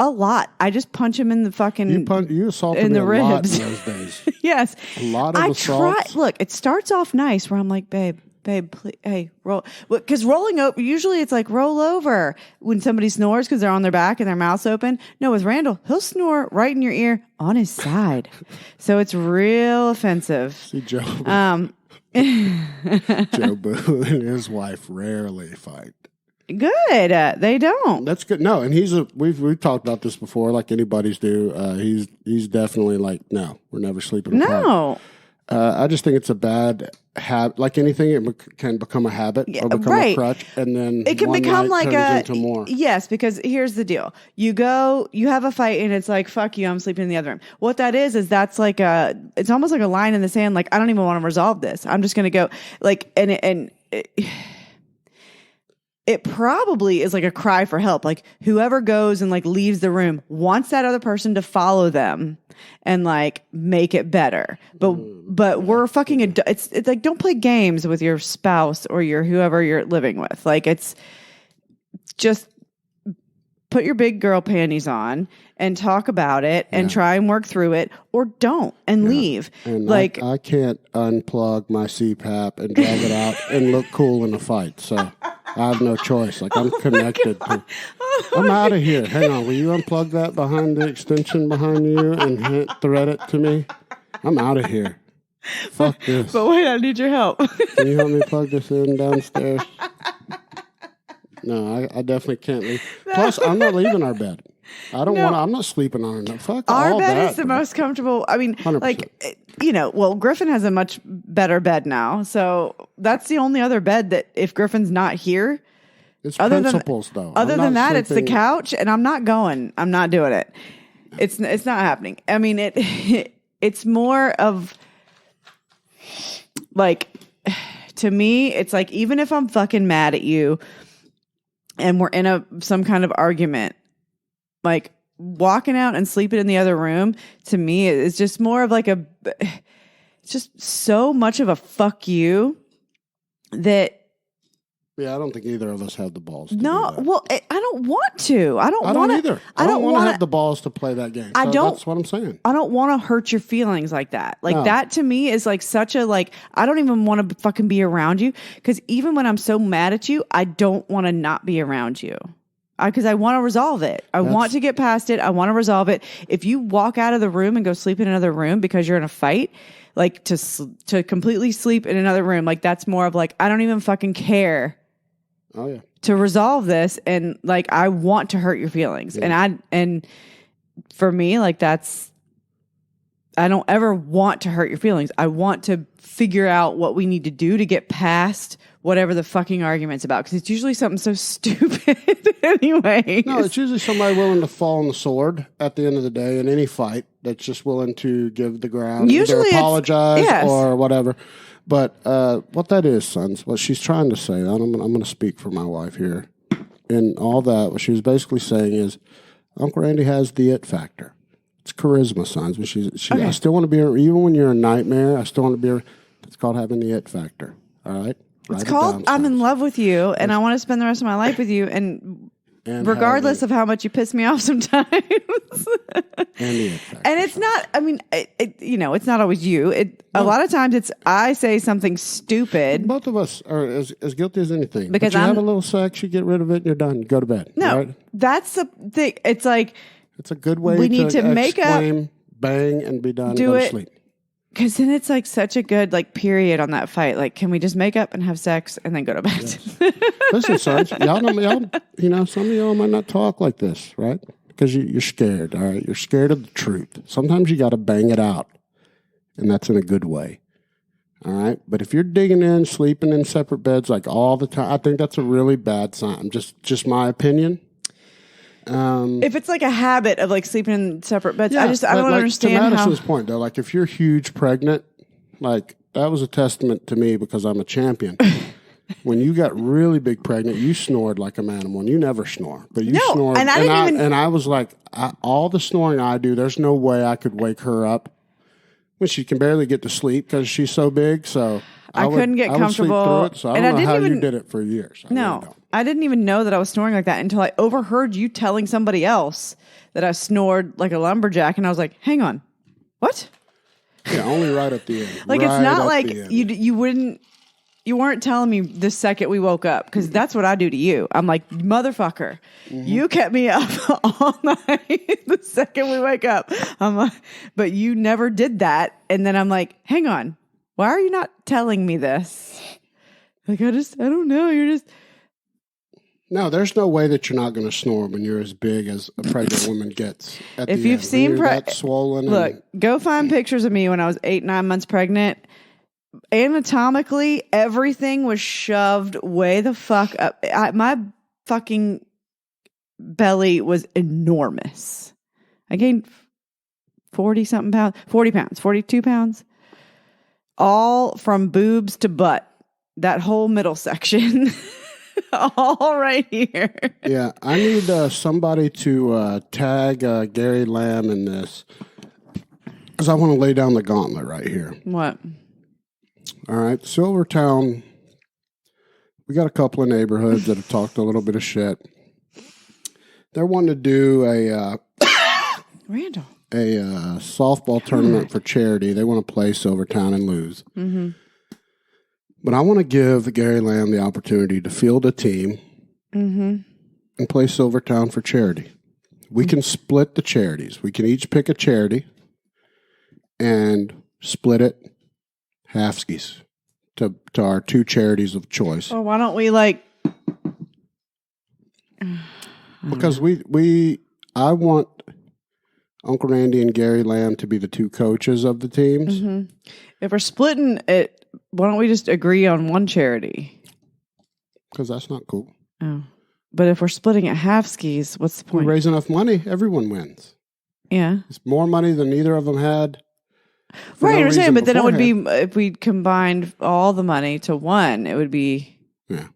a lot. I just punch him in the fucking you assaulted in me the a ribs lot in those days. Yes, a lot of assaults. Look, it starts off nice where I'm like, babe, please, hey, roll, because rolling over usually it's like roll over when somebody snores because they're on their back and their mouth's open. No, with Randall, he'll snore right in your ear on his side, so it's real offensive. See, Joe. Joe Boo and his wife rarely fight. Good. They don't. That's good. No, and we've talked about this before, like anybody's do. He's definitely like, no, we're never sleeping apart. No. I just think it's a bad habit. Like anything, it can become a habit or become a crutch, and then it can become like into more. Yes, because here's the deal: you have a fight, and it's like, "Fuck you, I'm sleeping in the other room." What that is that's like it's almost like a line in the sand. Like, I don't even want to resolve this. I'm just gonna go like, it probably is like a cry for help. Like whoever goes and like leaves the room wants that other person to follow them and like make it better. But we're fucking it's like, don't play games with your spouse or your whoever you're living with. Like it's just put your big girl panties on and talk about it and try and work through it, or don't and leave. And like I can't unplug my CPAP and drag it out and look cool in a fight. So I have no choice. Like I'm connected to. I'm out of here. Hang on. Will you unplug that behind the extension behind you and thread it to me? I'm out of here. Fuck this. But wait, I need your help. Can you help me plug this in downstairs? No, I definitely can't leave. Plus, I'm not leaving our bed. I don't want to. I'm not sleeping on it. Fuck our all bed that, is the bro. most comfortable. I mean, 100%. like, well, Griffin has a much better bed now. So that's the only other bed that if Griffin's not here, It's principles, though. Other than that, it's the couch, and I'm not going. I'm not doing it. It's not happening. I mean, it's more of like, to me, it's like, even if I'm fucking mad at you and we're in some kind of argument, like walking out and sleeping in the other room, to me, is just more of like it's just so much of a fuck you that. Yeah, I don't think either of us have the balls. No, well, I don't want to. I don't want either. I don't want to have the balls to play that game. That's what I'm saying. I don't want to hurt your feelings like that. Like that to me is like such a I don't even want to fucking be around you, because even when I'm so mad at you, I don't want to not be around you. Because I want to resolve it. I want to get past it. I want to resolve it. If you walk out of the room and go sleep in another room because you're in a fight, like to completely sleep in another room, like that's more of like, I don't even fucking care. Oh yeah. To resolve this, and like I want to hurt your feelings, and for me, like I don't ever want to hurt your feelings. I want to figure out what we need to do to get past whatever the fucking argument's about, because it's usually something so stupid anyway. No, it's usually somebody willing to fall on the sword at the end of the day in any fight, that's just willing to give the ground, usually either apologize or whatever. But what that is, sons, what she's trying to say, I'm going to speak for my wife here, and all that, what she was basically saying is, Uncle Randy has the it factor. It's charisma, sons. But I still want to be, even when you're a nightmare, I still want to be, it's called having the it factor. All right? It's called I'm in love with you, and I want to spend the rest of my life with you, and regardless of how much you piss me off sometimes. And it's not, I mean, it's not always you. A lot of times I say something stupid. Both of us are as guilty as anything. Because you have a little sex, you get rid of it, and you're done. You go to bed. No, right? That's the thing. It's like, it's a good way we need to make up, bang, and be done. Do and go it. To sleep. Because then it's like such a good period on that fight. Like, can we just make up and have sex and then go to bed? Yes. Listen, sons, some of y'all might not talk like this, right? Because you're scared, all right? You're scared of the truth. Sometimes you got to bang it out, and that's in a good way, all right? But if you're digging in, sleeping in separate beds like all the time, I think that's a really bad sign. Just my opinion. If it's like a habit of sleeping in separate beds, I don't understand to Madison's point, though, if you're huge pregnant, that was a testament to me because I'm a champion. When you got really big pregnant, you snored like a manimal, and you never snore, but you snored. And I was like, all the snoring I do, there's no way I could wake her up when she can barely get to sleep because she's so big. So I couldn't get comfortable. Through it, so I don't know how you did it for years. I didn't even know that I was snoring like that until I overheard you telling somebody else that I snored like a lumberjack, and I was like, hang on, what? Yeah, only right at the end. It's not like you weren't telling me the second we woke up, because that's what I do to you. I'm like, motherfucker, you kept me up all night the second we wake up. I'm like, but you never did that. And then I'm like, hang on, why are you not telling me this? I don't know. You're just. No, there's no way that you're not going to snore when you're as big as a pregnant woman gets. If you've seen that swollen, look, go find pictures of me when I was 8-9 months pregnant. Anatomically, everything was shoved way the fuck up. My fucking belly was enormous. I gained 40 pounds, 42 pounds, all from boobs to butt. That whole middle section. All right here. Yeah, I need somebody to tag Gary Lamb in this, because I want to lay down the gauntlet right here. What? All right, Silvertown, we got a couple of neighborhoods that have talked a little bit of shit. They're wanting to do a Randall. A softball tournament for charity. They want to play Silvertown and lose. Mm-hmm. But I want to give Gary Lamb the opportunity to field a team. Mm-hmm. and play Silvertown for charity. We can split the charities. We can each pick a charity and split it halfskies to our two charities of choice. Well, why don't we like? Because I want Uncle Randy and Gary Lamb to be the two coaches of the teams. Mm-hmm. If we're splitting it, why don't we just agree on one charity? Because that's not cool. Oh. But if we're splitting it half skis, what's the point? We raise enough money, everyone wins. Yeah. It's more money than either of them had. Right, I understand, but then it would be, if we combined all the money to one, it would be... Yeah.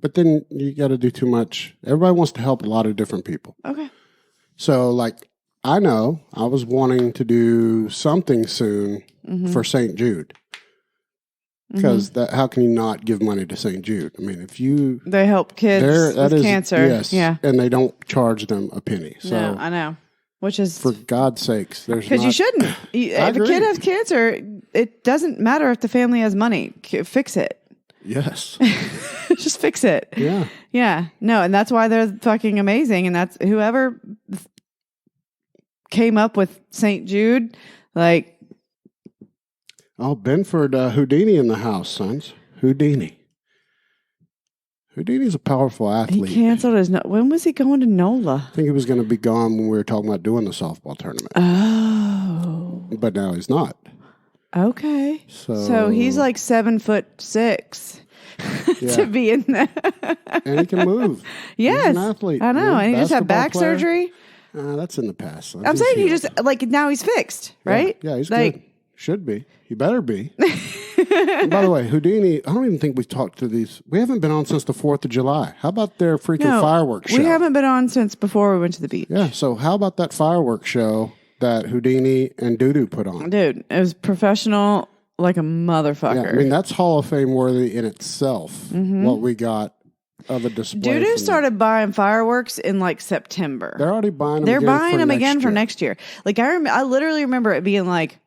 But then you got to do too much. Everybody wants to help a lot of different people. Okay. So, like, I know I was wanting to do something soon for St. Jude. Because how can you not give money to St. Jude? I mean, if you... They help kids with cancer. Yes. Yeah. And they don't charge them a penny. So no, I know. Which is... For God's sakes. Because you shouldn't. If a kid has cancer, it doesn't matter if the family has money. Fix it. Yes. Just fix it. Yeah. Yeah. No, and that's why they're fucking amazing. And that's whoever came up with St. Jude, like... Oh, Benford Houdini in the house, sons. Houdini's a powerful athlete. He canceled his... When was he going to NOLA? I think he was going to be gone when we were talking about doing the softball tournament. Oh. But now he's not. Okay. So he's like 7'6" to be in there. And he can move. Yes. He's an athlete. I know. And he just had back surgery. That's in the past. I'm saying he just... Like, now he's fixed, right? Yeah, he's good. Should be. He better be. By the way, Houdini, I don't even think we've talked to these. We haven't been on since the 4th of July. How about their freaking fireworks show? We haven't been on since before we went to the beach. Yeah, so how about that fireworks show that Houdini and Doodoo put on? Dude, it was professional like a motherfucker. Yeah, I mean, that's Hall of Fame worthy in itself, what we got of a display. Doodoo started buying fireworks in like September. They're already buying them They're buying them again for next year. Like, I literally remember it being like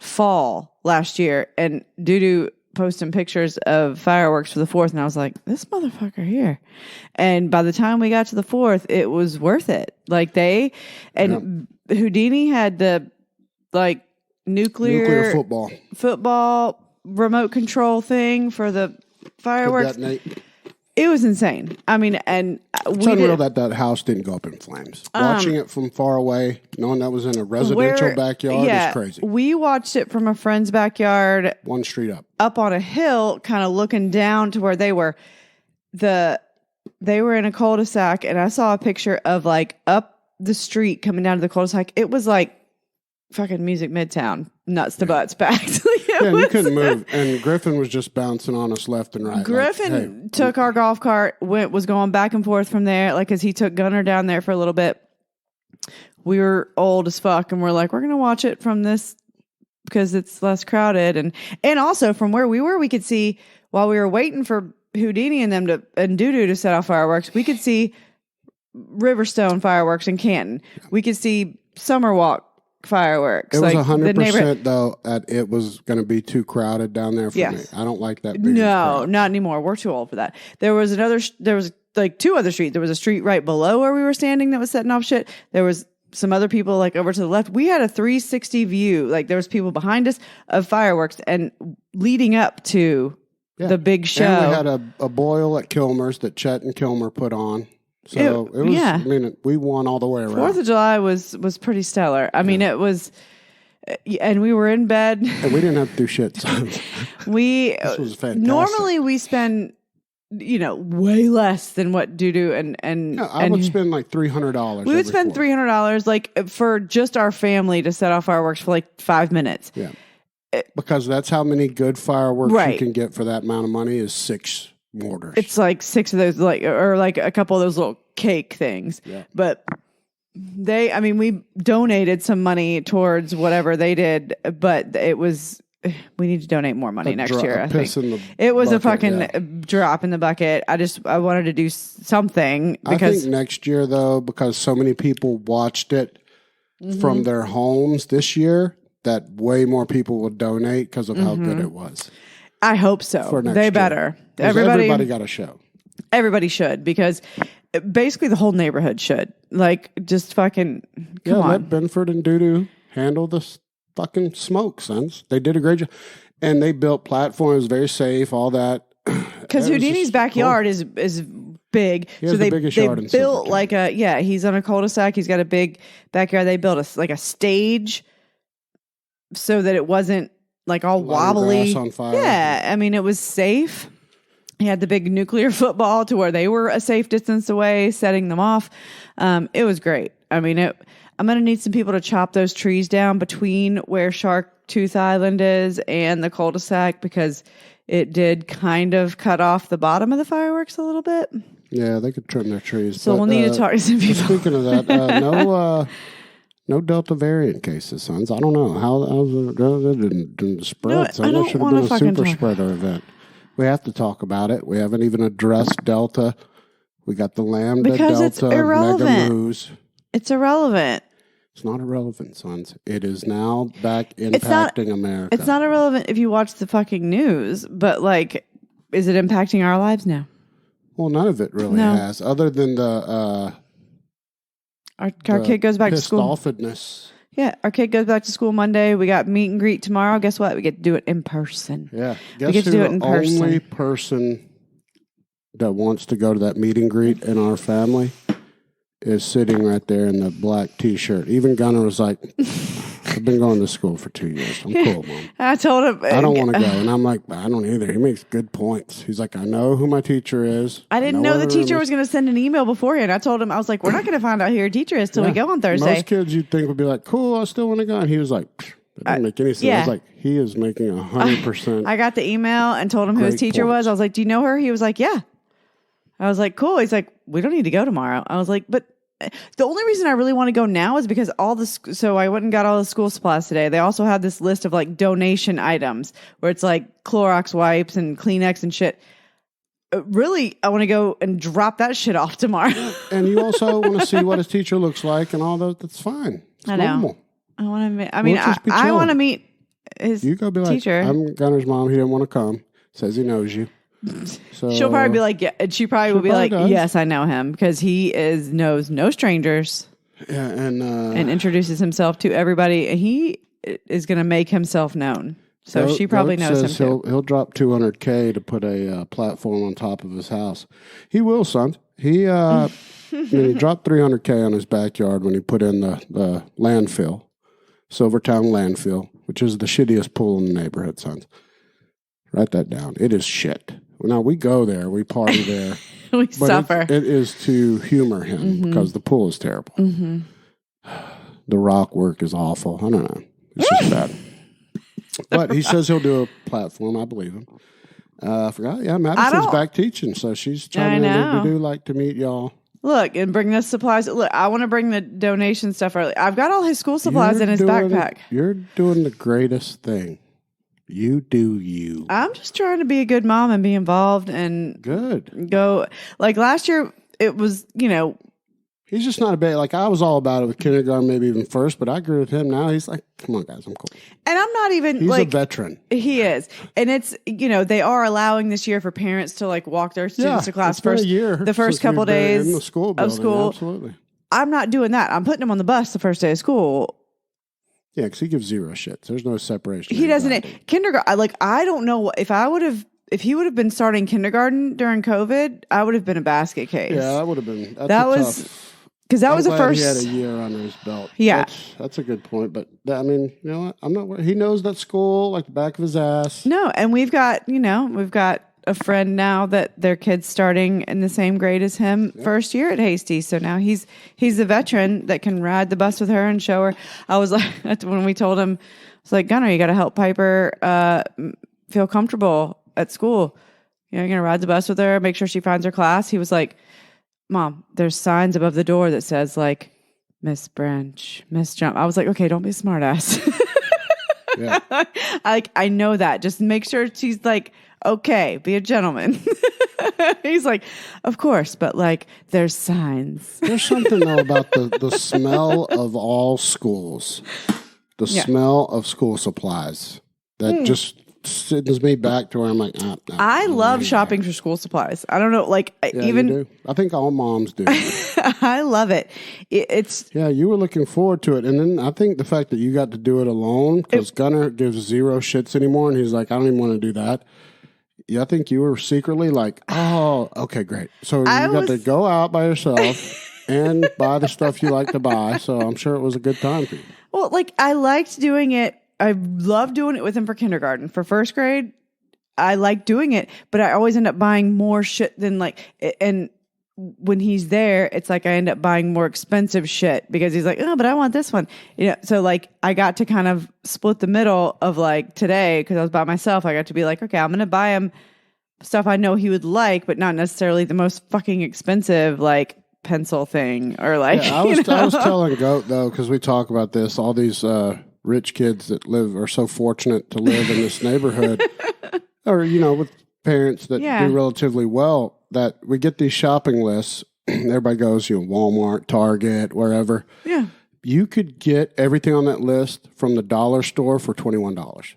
fall last year and Doodoo posting pictures of fireworks for the 4th, and I was like, this motherfucker here. And by the time we got to the 4th, it was worth it. Like, Houdini had the like nuclear football remote control thing for the fireworks. It was insane. I mean, and it's unreal that house didn't go up in flames. Watching it from far away, knowing that was in a residential backyard is crazy. We watched it from a friend's backyard. One street up on a hill, kind of looking down to where they were. They were in a cul-de-sac, and I saw a picture of like up the street coming down to the cul-de-sac. It was like fucking Music Midtown, nuts to butts packed. You couldn't move. And Griffin was just bouncing on us left and right. Griffin took our golf cart, was going back and forth from there, like, because he took Gunner down there for a little bit. We were old as fuck, and we're like, we're going to watch it from this because it's less crowded. And also from where we were, we could see, while we were waiting for Houdini and them and Doodoo to set off fireworks, we could see Riverstone fireworks in Canton. We could see Summerwalk fireworks. It was 100% though. It was going to be too crowded down there for me. I don't like that. No, not anymore. We're too old for that. There was like 2 other streets. There was a street right below where we were standing that was setting off shit. There was some other people like over to the left. We had a 360 view. Like, there was people behind us of fireworks and leading up to the big show. And we had a boil at Kilmer's that Chet and Kilmer put on. So it was, I mean, we won all the way around. 4th of July was pretty stellar. I mean, it was, and we were in bed. And we didn't have to do shit. So this was fantastic. Normally we spend, way less than what Doodoo and I would spend like $300. We would spend $300 like for just our family to set off fireworks for like 5 minutes. Yeah. Because that's how many good fireworks you can get for that amount of money is 6 mortars. It's like 6 of those, or like a couple of those little cake things. Yeah. But we donated some money towards whatever they did, but we need to donate more money next year. I think it was a fucking drop in the bucket. I wanted to do something because I think next year though, because so many people watched it from their homes this year, that way more people will donate because of how good it was. I hope so. They better. Everybody got a show. Everybody should, because basically the whole neighborhood should. Like, just fucking, come on. Let Benford and Doodoo handle this fucking smoke, sons. They did a great job. And they built platforms, very safe, all that. Because Houdini's backyard is big. He has the biggest yard in built Silverton. He's on a cul-de-sac. He's got a big backyard. They built a stage so that it wasn't like all wobbly. Grass on fire. Yeah, I mean, it was safe. He had the big nuclear football to where they were a safe distance away, setting them off. It was great. I mean, I'm going to need some people to chop those trees down between where Shark Tooth Island is and the cul-de-sac, because it did kind of cut off the bottom of the fireworks a little bit. Yeah, they could trim their trees. So we'll need to talk to some people. Speaking of that, no Delta variant cases, sons. I don't know how it didn't spread. No, So I that don't should have wanna been a fucking super talk spreader event. We have to talk about it. We haven't even addressed Delta. We got the Lambda, Because Delta, it's irrelevant. Mega Moose. It's irrelevant. It's not irrelevant, sons. It is now back impacting America. It's not irrelevant if you watch the fucking news, but like, is it impacting our lives now? Well, none of it really has, other than the our kid goes back to school. Pissed-offedness. Yeah, our kid goes back to school Monday. We got meet and greet tomorrow. Guess what? We get to do it in person. Yeah. We get to do it in person. The only person that wants to go to that meet and greet in our family is sitting right there in the black T-shirt. Even Gunnar was like, I've been going to school for 2 years. I'm cool, Mom. I told him. I don't want to go. And I'm like, I don't either. He makes good points. He's like, I know who my teacher is. I didn't know the teacher was going to send an email beforehand. I told him, I was like, we're not going to find out who your teacher is till we go on Thursday. Most kids you'd think would be like, cool, I still want to go. And he was like, that doesn't make any sense. I was like, he is making 100%. I got the email and told him who his teacher was. I was like, do you know her? He was like, yeah. I was like, cool. He's like, we don't need to go tomorrow. I was like, but the only reason I really want to go now is because so I went and got all the school supplies today. They also had this list of like donation items where it's like Clorox wipes and Kleenex and shit. Really, I want to go and drop that shit off tomorrow. And you also want to see what his teacher looks like and all that. That's fine. It's normal. I want to. I mean, I want to meet his you go be like, teacher. I'm Gunner's mom. He didn't want to come. Says he knows you. So she'll probably be like, yeah. And she probably will be like, does. yes, I know him, because he knows no strangers. Yeah, and introduces himself to everybody. And he is going to make himself known. So she probably knows him too. He'll drop $200K to put a platform on top of his house. He will, son. He dropped $300K on his backyard when he put in the landfill, Silvertown landfill, which is the shittiest pool in the neighborhood, son. Write that down. It is shit. Now, we go there. We party there. We suffer. It is to humor him because the pool is terrible. Mm-hmm. The rock work is awful. I don't know. It's just bad. But he says he'll do a platform. I believe him. I forgot. Yeah, Madison's back teaching, so she's trying to we do like to meet y'all. Look, and bring the supplies. Look, I want to bring the donation stuff early. I've got all his school supplies in his backpack. You're doing the greatest thing. You do you. I'm just trying to be a good mom and be involved and go. Like last year, it was, He's just not a bad, like I was all about it with kindergarten, maybe even first, but I agree with him now. He's like, come on, guys, I'm cool. And I'm not even He's a veteran. He is. And it's, they are allowing this year for parents to like walk their students to class the first couple days in the school building, of school. Absolutely. I'm not doing that. I'm putting him on the bus the first day of school. Yeah, because he gives zero shit. There's no separation. He doesn't. Kindergarten, I don't know if he would have been starting kindergarten during COVID, I would have been a basket case. Yeah, that would have been. Because that was the first. He had a year under his belt. Yeah, that's a good point. But I mean, you know what? I'm not. He knows that school like the back of his ass. No, and we've got a friend now that their kid's starting in the same grade as him, first year at Hasty. So now he's a veteran that can ride the bus with her and show her. I was like, when we told him, I was like, Gunnar, you got to help Piper feel comfortable at school. You're going to ride the bus with her, make sure she finds her class. He was like, Mom, there's signs above the door that says like, Miss Branch, Miss Jump. I was like, okay, don't be a smart ass. Yeah. I know that. Just make sure she's like, okay, be a gentleman. He's like, of course, but like, there's signs. There's something though about the smell of all schools, the smell of school supplies that just sends me back to where I'm like, I love shopping for school supplies. I don't know, like even you do. I think all moms do. I love it. It's you were looking forward to it, and then I think the fact that you got to do it alone because Gunnar gives zero shits anymore, and he's like, I don't even want to do that. Yeah, I think you were secretly like, oh, okay, great. So you got to go out by yourself and buy the stuff you like to buy. So I'm sure it was a good time for you. Well, like I liked doing it. I love doing it with him for kindergarten. For first grade, I like doing it, but I always end up buying more shit than and when he's there, it's like I end up buying more expensive shit because he's like, oh, but I want this one. So like I got to kind of split the middle of like today because I was by myself. I got to be like, okay, I'm going to buy him stuff I know he would like, but not necessarily the most fucking expensive like pencil thing or like. Yeah, I was telling Goat though, because we talk about this, all these rich kids that are so fortunate to live in this neighborhood or, with parents that do relatively well, that we get these shopping lists. Everybody goes, Walmart, Target, wherever. Yeah. You could get everything on that list from the dollar store for $21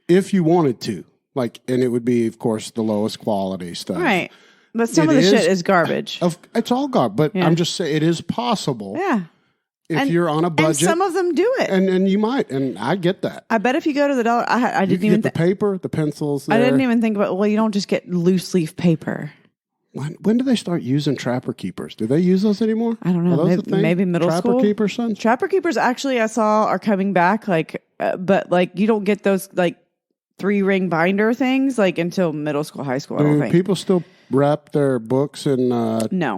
if you wanted to. And it would be, of course, the lowest quality stuff. Right. But some of the shit is garbage. It's all garbage. But I'm just saying it is possible. Yeah. If you're on a budget. And some of them do it. And you might. And I get that. I bet if you go to the dollar, I didn't even get the paper, the pencils there. I didn't even think about, you don't just get loose leaf paper. When do they start using Trapper Keepers? Do they use those anymore? I don't know. Maybe middle school. Trapper Keepers, son? Trapper Keepers actually I saw are coming back, but you don't get those 3-ring binder things until middle school, high school. I don't think. People still wrap their books in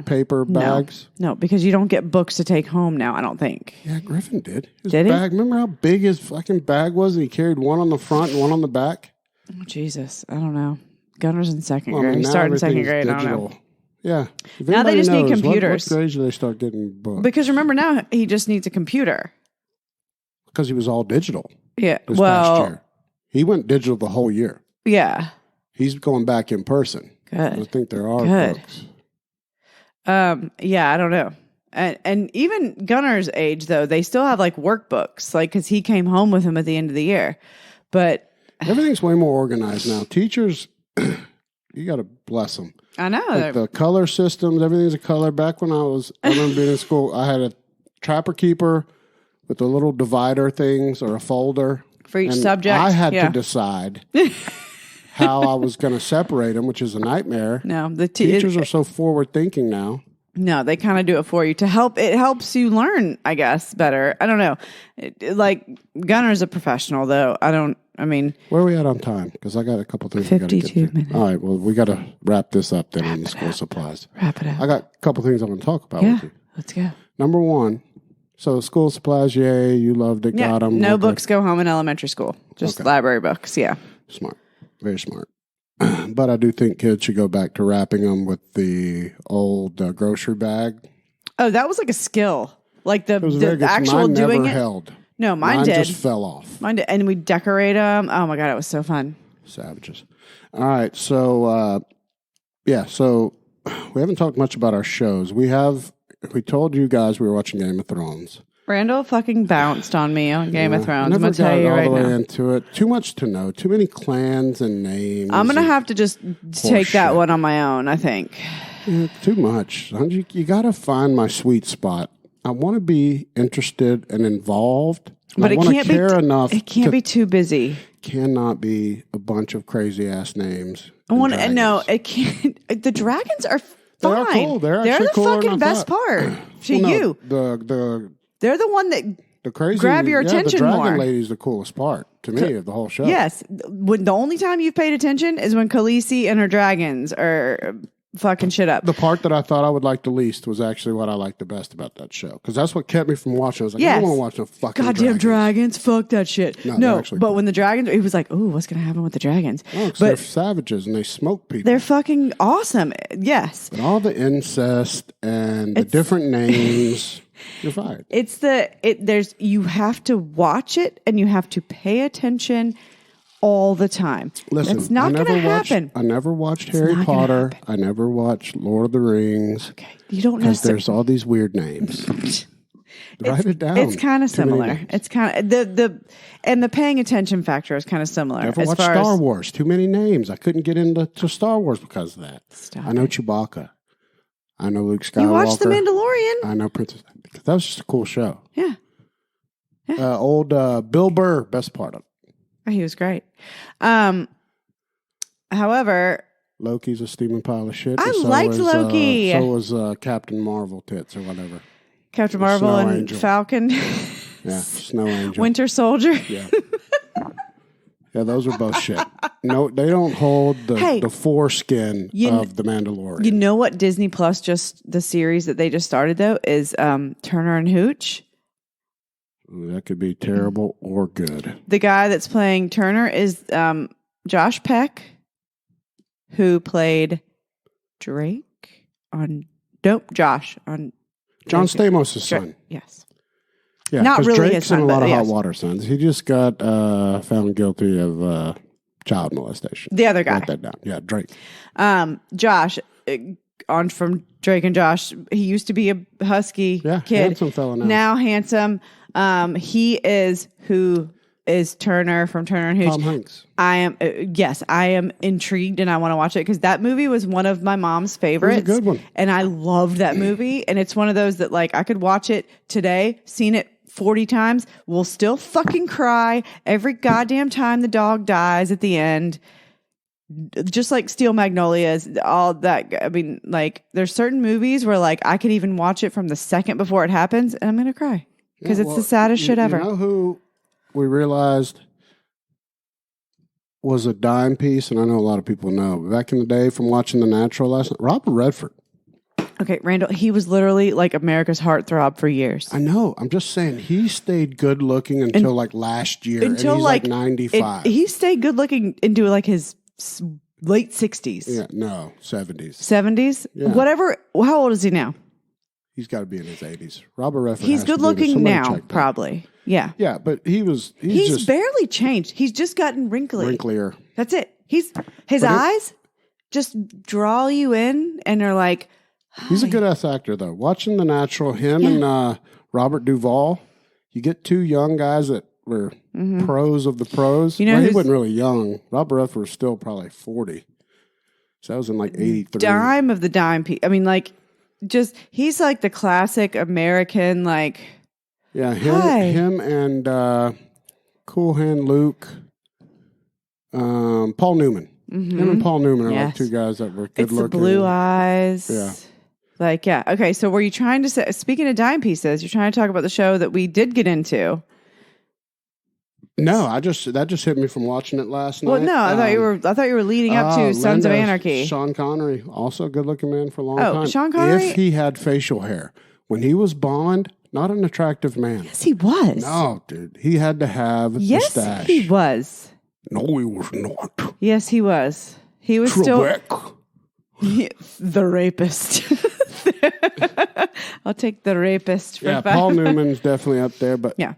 paper bags? No, because you don't get books to take home now, I don't think. Yeah, Griffin did. Did he? Remember how big his fucking bag was? And he carried one on the front and one on the back? Oh, Jesus. I don't know. Gunner's in second grade. He started in second grade. Digital. I don't know. Yeah. Now they just need computers. What grade do they start getting books? Because remember now he just needs a computer. Because he was all digital. Yeah. Past year. He went digital the whole year. Yeah. He's going back in person. Good. I think there are books. Yeah, I don't know. And even Gunner's age though, they still have workbooks, because he came home with him at the end of the year. But everything's way more organized now. Teachers, you got to bless them. I know. The color systems, everything's a color. Back when I remember being in school, I had a Trapper Keeper with the little divider things or a folder. For each subject. I had to decide how I was going to separate them, which is a nightmare. No, the teachers are so forward thinking now. No, they kind of do it for you to help. It helps you learn, I guess, better. I don't know. Gunner's a professional, though. Where are we at on time? Because I got a couple things. 52 minutes. All right. Well, we got to wrap this up then on the school supplies. Wrap it up. I got a couple things I want to talk about with you. Let's go. Number one. So school supplies, yay, you loved it, got them. No books go home in elementary school. Just library books, yeah. Smart. Very smart. But I do think kids should go back to wrapping them with the old grocery bag. Oh, that was like a skill. The actual mine doing never it. Held. No, mine did. Just fell off. Mine did. And we decorate them. Oh my God, it was so fun. Savages. All right. So, so we haven't talked much about our shows. We told you guys we were watching Game of Thrones. Randall fucking bounced on me on Game of Thrones. I'm going to tell you right now. Never got all the way into it. Too much to know. Too many clans and names. I'm going to have to just take that one on my own, I think. Yeah, too much. You got to find my sweet spot. I want to be interested and involved. But it can't care enough. It can't be too busy. Cannot be a bunch of crazy ass names. No, it can't. The dragons are fine. They are cool. They're the fucking best part. You. They're the one that the crazy grab your attention more. The more. dragon lady's the coolest part to me of the whole show. Yes. The only time you've paid attention is when Khaleesi and her dragons are fucking shit up. The part that I thought I would like the least was actually what I liked the best about that show. Because that's what kept me from watching. I was like, I don't want to watch no fucking goddamn dragons. Fuck that shit. No, but cool. When the dragons, he was like, ooh, what's going to happen with the dragons? Oh, because they're savages and they smoke people. They're fucking awesome. Yes. But all the incest and the different names, you're fired. You have to watch it and you have to pay attention all the time. Listen, it's not going to happen. I never watched Harry Potter. I never watched Lord of the Rings. Okay, you don't know because there's all these weird names. Write it down. It's kind of Too many similar. names. It's kind of the paying attention factor is kind of similar. Ever as watch far Star as, Wars? Too many names. I couldn't get into Star Wars because of that. Stop I know it. Chewbacca. I know Luke Skywalker. You watched The Mandalorian? I know Princess. Because that was just a cool show. Yeah. Old Bill Burr, best part of it. Oh, he was great. However, Loki's a steaming pile of shit. I and liked was, Loki. So was Captain Marvel tits or whatever. Captain Marvel Snow and Angel. Falcon, Yeah, Snow Angel. Winter Soldier. Yeah. Yeah, those are both shit. No, they don't hold the foreskin of the Mandalorian. You know what Disney Plus the series that they just started though is Turner and Hooch. Ooh, that could be terrible or good. The guy that's playing Turner is Josh Peck, who played Drake on Josh on John Stamos' son. Yes. Yeah, Not really Drake's his son, in a lot but of yes. hot water sons. He just got found guilty of child molestation. The other guy. Write that down. Yeah, Drake. Josh, on from Drake and Josh, he used to be a husky Yeah, kid. handsome fella now. Now handsome. He is who is Turner from Turner and Hooch. Tom Hanks. I am intrigued and I want to watch it because that movie was one of my mom's favorites. It was a good one. And I loved that movie. And it's one of those that like I could watch it today, seen it 40 times, will still fucking cry every goddamn time the dog dies at the end. Just like Steel Magnolias, all that. I mean, like there's certain movies where like I could even watch it from the second before it happens and I'm going to cry because it's the saddest shit ever. You know who we realized was a dime piece, and I know a lot of people know, but back in the day from watching The Natural last night, Robert Redford. Okay, Randall, he was literally like America's heartthrob for years. I know. I'm just saying he stayed good looking until like last year. Until and he's like 95. He stayed good looking into like his late 60s. Yeah, no, 70s. 70s? Yeah. Whatever. How old is he now? He's got to be in his 80s. Robert Redford. He's has to good be in his- looking somebody now, check that. probably. Yeah. Yeah, but he's just barely changed. He's just gotten wrinkly. wrinklier. That's it. His eyes just draw you in and are like, He's a good ass actor though. Watching The Natural, him and Robert Duvall, you get two young guys that were pros of the pros. You know he who's- wasn't really young. Robert Redford was still probably 40. So that was in like 83. dime of the dime piece. I mean, like, just, he's like the classic American, like, Yeah, him and Cool Hand Luke, Paul Newman. Him and Paul Newman are like Yes. two guys that were good it's looking. the blue eyes. Yeah. Like, yeah. Okay, so were you trying to say, speaking of dime pieces, you're trying to talk about the show that we did get into? No, that just hit me from watching it last night. Well, no, I thought you were leading up to Sons of Linda, Anarchy. Sean Connery, also a good looking man for a long Oh, time. Sean Connery? If he had facial hair. When he was Bond, not an attractive man. Yes, he was. No, dude. He had to have Yes, the stash. he was. No, he was not. Yes, he was. He was Trebek. the rapist. I'll take the rapist for Yeah, 5. Paul Newman's definitely up there, but Yeah.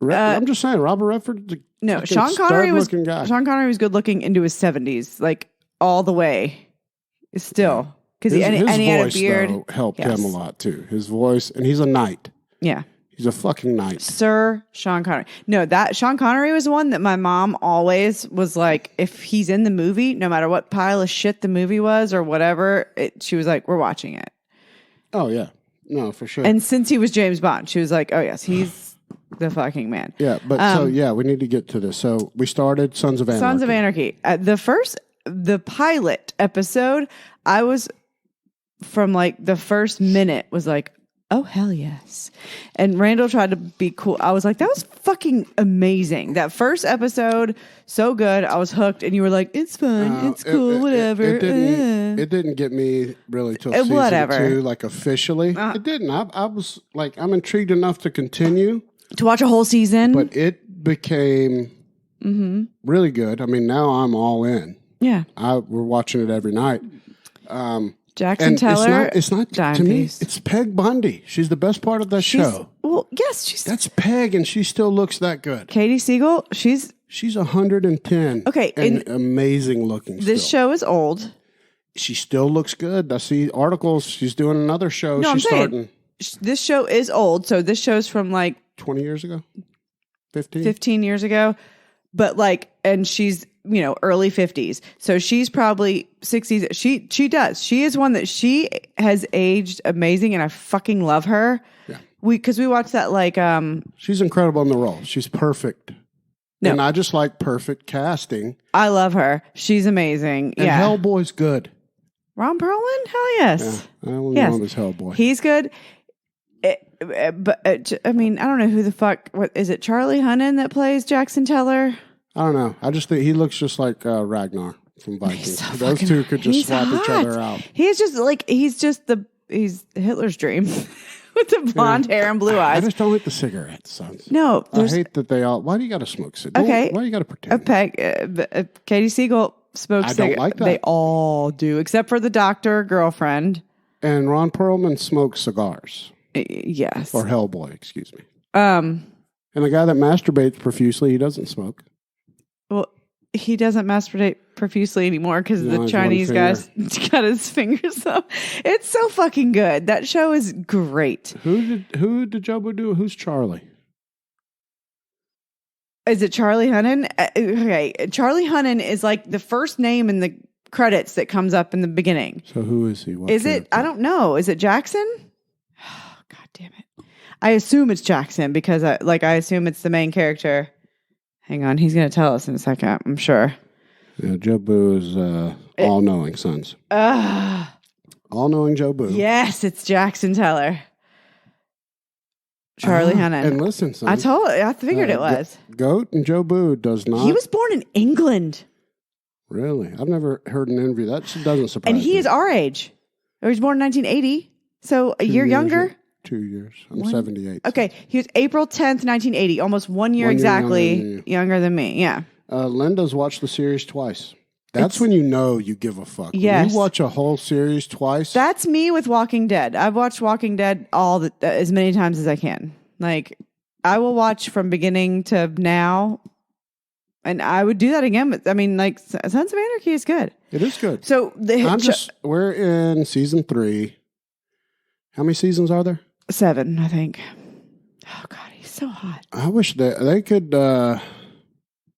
I'm just saying, Robert Redford's a No, fucking Sean Connery was stud-looking guy. Sean Connery was good looking into his 70s, like all the way. Still, because His he had a voice, beard. though, helped Yes. him a lot, too. His voice, and he's a knight. Yeah, He's a fucking knight. Sir Sean Connery. No, that Sean Connery was the one that my mom always was like, if he's in the movie, no matter what pile of shit the movie was or whatever, she was like, we're watching it. Oh, yeah. No, for sure. And since he was James Bond, she was like, oh yes, he's the fucking man. Yeah, but we need to get to this. So we started Sons of Anarchy. Sons of Anarchy. The pilot episode, I was from like the first minute was like, oh hell yes. And Randall tried to be cool. I was like, that was fucking amazing. That first episode, so good. I was hooked, and you were like, it's fun, it's cool, whatever. It didn't get me really till season whatever. 2, like officially. It didn't. I was like, I'm intrigued enough to continue, To watch a whole season. but it became really good. I mean, now I'm all in. Yeah. We're watching it every night. Jackson And Teller. it's not dime to me. piece. It's Peg Bundy. She's the best part of that show. Well, yes, she's That's Peg, and she still looks that good. Katie Siegel. She's 110. Okay, and amazing looking. this still. show is old. She still looks good. I see articles. She's doing another show. No, She's I'm saying starting. this show is old. So this show's from like 20 years ago, 15 years ago, but like, and she's, early 50s. So she's probably 60s. She is one that she has aged amazing, and I fucking love her. Yeah. Because we watched that like she's incredible in the role. She's perfect. No. And I just like perfect casting. I love her. She's amazing. And Hellboy's good. Ron Perlman? Hell yes. Yeah, I only know him as Hellboy. He's good. But I mean, I don't know who the fuck. What is it? Charlie Hunnam that plays Jackson Teller? I don't know. I just think he looks just like Ragnar from Vikings. Those two could just swap each other out. He's he's Hitler's dream with the blonde hair and blue eyes. I just don't like the cigarettes, sons. No, I hate that they all. Why do you got to smoke cigarettes? Okay, why do you got to pretend? Katie Siegel smokes cigarettes. I don't like that. They all do, except for the doctor girlfriend. And Ron Perlman smokes cigars. Yes, or Hellboy, excuse me. And the guy that masturbates profusely, he doesn't smoke. Well, he doesn't masturbate profusely anymore because the Chinese guy's got his fingers up. It's so fucking good. That show is great. Who did Jobo do? Who's Charlie? Is it Charlie Hunnam? Okay, Charlie Hunnam is like the first name in the credits that comes up in the beginning. So who is he? Is it? I don't know. Is it Jackson? Oh, God damn it! I assume it's Jackson because I assume it's the main character. Hang on, he's going to tell us in a second, I'm sure. Yeah, Joe Boo is all-knowing, sons. All-knowing Joe Boo. Yes, it's Jackson Teller. Charlie Hunnam. And listen, sons. I figured it was. Goat and Joe Boo does not... He was born in England. Really? I've never heard an interview. That doesn't surprise me. And he is our age. He was born in 1980, so a year younger. 2 years. I'm 78. Okay. He was April 10th, 1980. Almost 1 year exactly younger than me. Yeah. Linda's watched the series twice. That's when you know you give a fuck. Yes. When you watch a whole series twice. That's me with Walking Dead. I've watched Walking Dead as many times as I can. Like, I will watch from beginning to now. And I would do that again. But I mean, like, Sons of Anarchy is good. It is good. So we're in season 3. How many seasons are there? 7, I think. Oh God, he's so hot. I wish they could.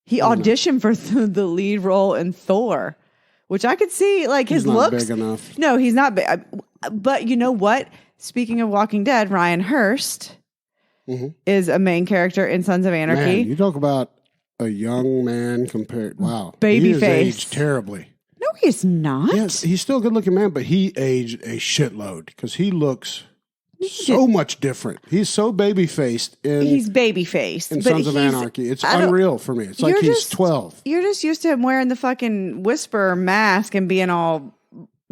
He auditioned for the lead role in Thor, which I could see. Like his looks, big enough. No, he's not big. But you know what? Speaking of Walking Dead, Ryan Hurst is a main character in Sons of Anarchy. Man, you talk about a young man compared. Wow, baby he face, aged terribly. No, he's not. Yes, he's still a good-looking man, but he aged a shitload because he looks so much different. He's so baby-faced. He's baby-faced. In Sons of Anarchy. It's unreal for me. It's like he's 12. You're just used to him wearing the fucking Whisperer mask and being all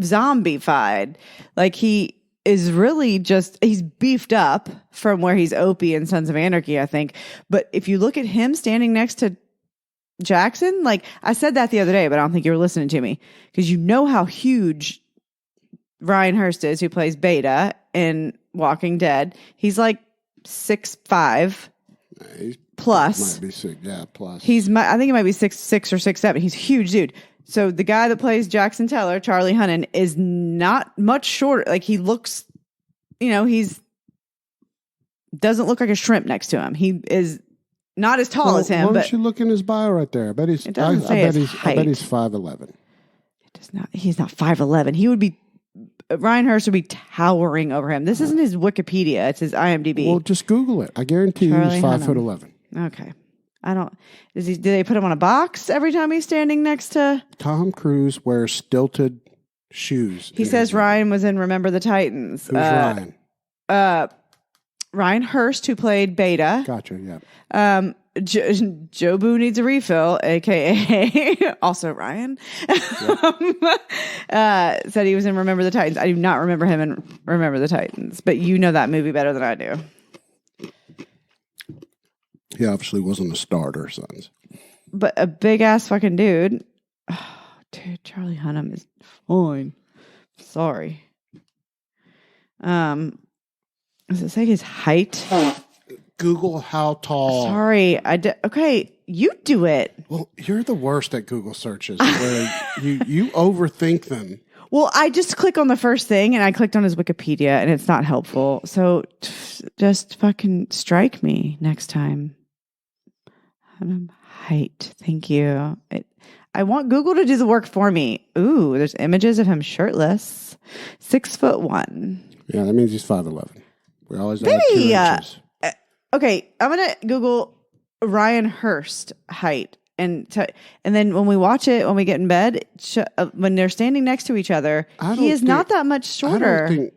zombie-fied. Like he is really he's beefed up from where he's Opie in Sons of Anarchy, I think. But if you look at him standing next to Jackson, like I said that the other day, but I don't think you were listening to me because you know how huge Ryan Hurst is, who plays Beta in Walking Dead. He's like 6'5" plus. Might be 6, yeah, plus. I think he might be 6'6" or 6'7". He's a huge dude. So the guy that plays Jackson Teller, Charlie Hunnam, is not much shorter. Like he looks, he's doesn't look like a shrimp next to him. He is not as tall as him. Why but don't you look in his bio right there? I bet he's. It doesn't say his height. I bet he's 5'11". It does not. He's not 5'11". He would be. Ryan Hurst would be towering over him. This isn't his Wikipedia; it's his IMDb. Well, just Google it. I guarantee you he's 5'11". Okay, I don't. Do they put him on a box every time he's standing next to? Tom Cruise wears stilted shoes. He says Ryan was in Remember the Titans. Who's Ryan? Ryan Hurst, who played Beta. Gotcha. Yeah. Joe Boo needs a refill, aka also Ryan. Yep. Said he was in Remember the Titans. I do not remember him in Remember the Titans, but you know that movie better than I do. He obviously wasn't a starter, sons. But a big ass fucking dude. Oh, dude, Charlie Hunnam is fine. Sorry. Does it say his height? Google how tall. Sorry, okay, you do it. Well, you're the worst at Google searches. Where you overthink them. Well, I just click on the first thing and I clicked on his Wikipedia and it's not helpful. So just fucking strike me next time. Height. Thank you. I want Google to do the work for me. Ooh, there's images of him shirtless. 6'1". Yeah, that means he's 5'11". We always add 2 inches. Okay, I'm going to Google Ryan Hurst height. And then when we watch it, when we get in bed, when they're standing next to each other, he is not that much shorter. I don't think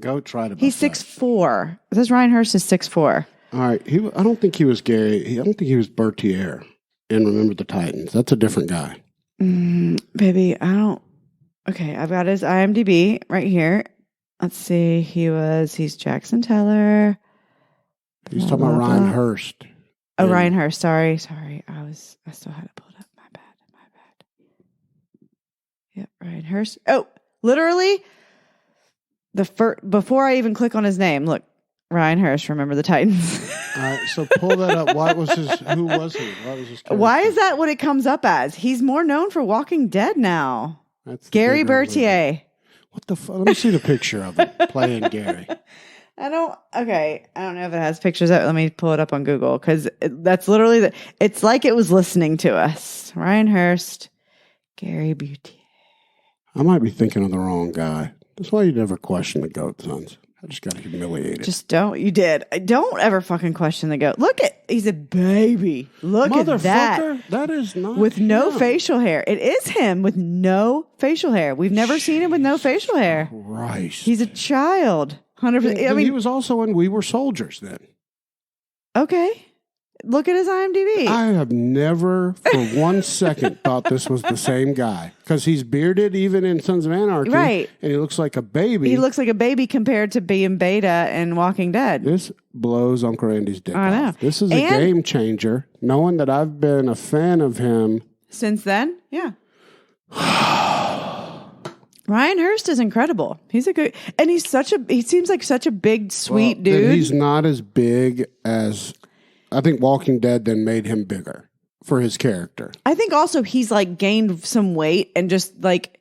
Goat tried about He's 6'4". It says Ryan Hurst is 6'4". All right. I don't think he was Gary. I don't think he was Bertier in Remember the Titans. That's a different guy. Baby, I don't. Okay, I've got his IMDb right here. Let's see. He's Jackson Teller. He's talking about Ryan Hurst. Oh, Ryan Hurst. Sorry. I still had it pulled up. My bad. Yep, Ryan Hurst. Oh, literally before I even click on his name, look, Ryan Hurst, Remember the Titans. All right, so pull that up. Who was he? What was his character? Why is that what it comes up as? He's more known for Walking Dead now. That's Gary Bertier. What the fuck? Let me see the picture of him playing Gary. I don't know if it has pictures of it. Let me pull it up on Google because that's literally it's like it was listening to us. Ryan Hurst, Gary Bertier. I might be thinking of the wrong guy. That's why you never question the Goat, sons. I just got humiliated. Just don't. You did. Don't ever fucking question the Goat. Look he's a baby. Look at that. That is not with him. No facial hair. It is him with no facial hair. We've never seen him with no facial hair. Christ. He's a child. 100%. I mean, he was also in We Were Soldiers then. Okay. Look at his IMDb. I have never for 1 second thought this was the same guy. Because he's bearded even in Sons of Anarchy. Right. And he looks like a baby. He looks like a baby compared to being Beta and Walking Dead. This blows Uncle Randy's dick I know. off. This is a game changer. Knowing that I've been a fan of him. Since then? Yeah. Ryan Hurst is incredible. He's a good, and he seems like such a big, sweet dude. He's not as big as, I think Walking Dead then made him bigger for his character. I think also he's like gained some weight and just like.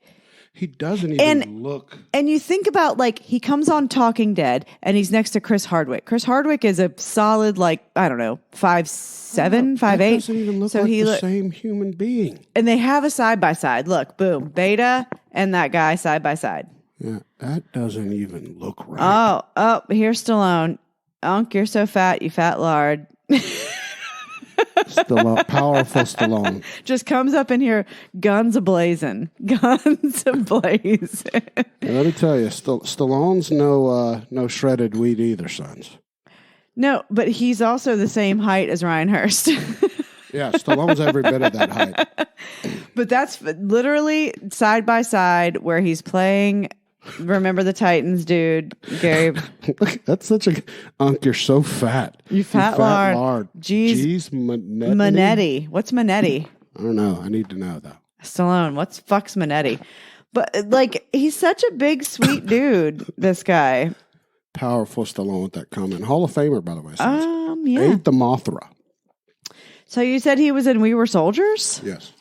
He doesn't even look. And you think about like, he comes on Talking Dead and he's next to Chris Hardwick. Chris Hardwick is a solid, like, I don't know, 5'7", 5'8". He doesn't even look like the same human being. And they have a side-by-side. Look, boom, Beta and that guy side-by-side. Yeah, that doesn't even look right. Oh, here's Stallone. Unc, you're so fat, you fat lard. Stallone, powerful Stallone. Just comes up in here, guns a-blazing. Guns a-blazing. Let me tell you, Stallone's no shredded wheat either, sons. No, but he's also the same height as Ryan Hurst. Yeah, Stallone's every bit of that height. But that's literally side by side where he's playing Remember the Titans, dude. Gary. Look, that's such a... Unc, you're so fat. You fat lard. Jeez, Manetti. What's Manetti? I don't know. I need to know, though. Stallone. What's fuck's Manetti? But, like, he's such a big, sweet dude, this guy. Powerful Stallone with that comment. Hall of Famer, by the way. Yeah. Ate the Mothra. So you said he was in We Were Soldiers? Yes.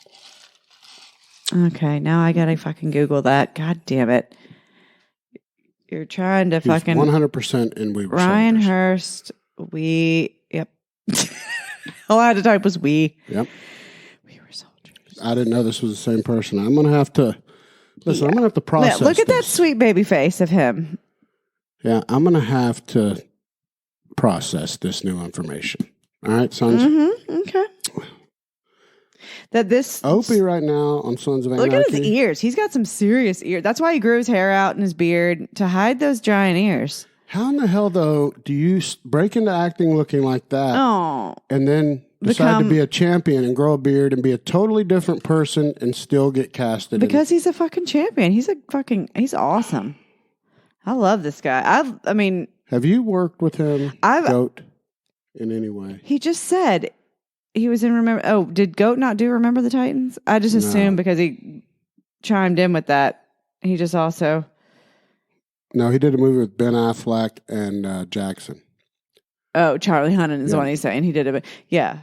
Okay, now I gotta fucking Google that. God damn it. You're trying to fucking... 100% in We Were Ryan Soldiers. Hurst, yep. All I had to type was we. Yep. We Were Soldiers. I didn't know this was the same person. I'm going to have to... Listen, I'm going to have to process Look at this. that sweet baby face of him. Yeah, I'm going to have to process this new information. All right, Sons? Mm-hmm. Okay. That this... Opie right now on Sons of Anarchy. Look at his ears. He's got some serious ears. That's why he grew his hair out and his beard, to hide those giant ears. How in the hell, though, do you break into acting looking like that and then decide to be a champion and grow a beard and be a totally different person and still get casted? Because he's a fucking champion. He's awesome. I love this guy. Have you worked with him, Goat, in any way? He just said he was in Remember. Oh, did Goat not do Remember the Titans? I just assumed because he chimed in with that. He just also... No, he did a movie with Ben Affleck and Jackson. Oh, Charlie Hunnam is the one he's saying. He did it. Yeah.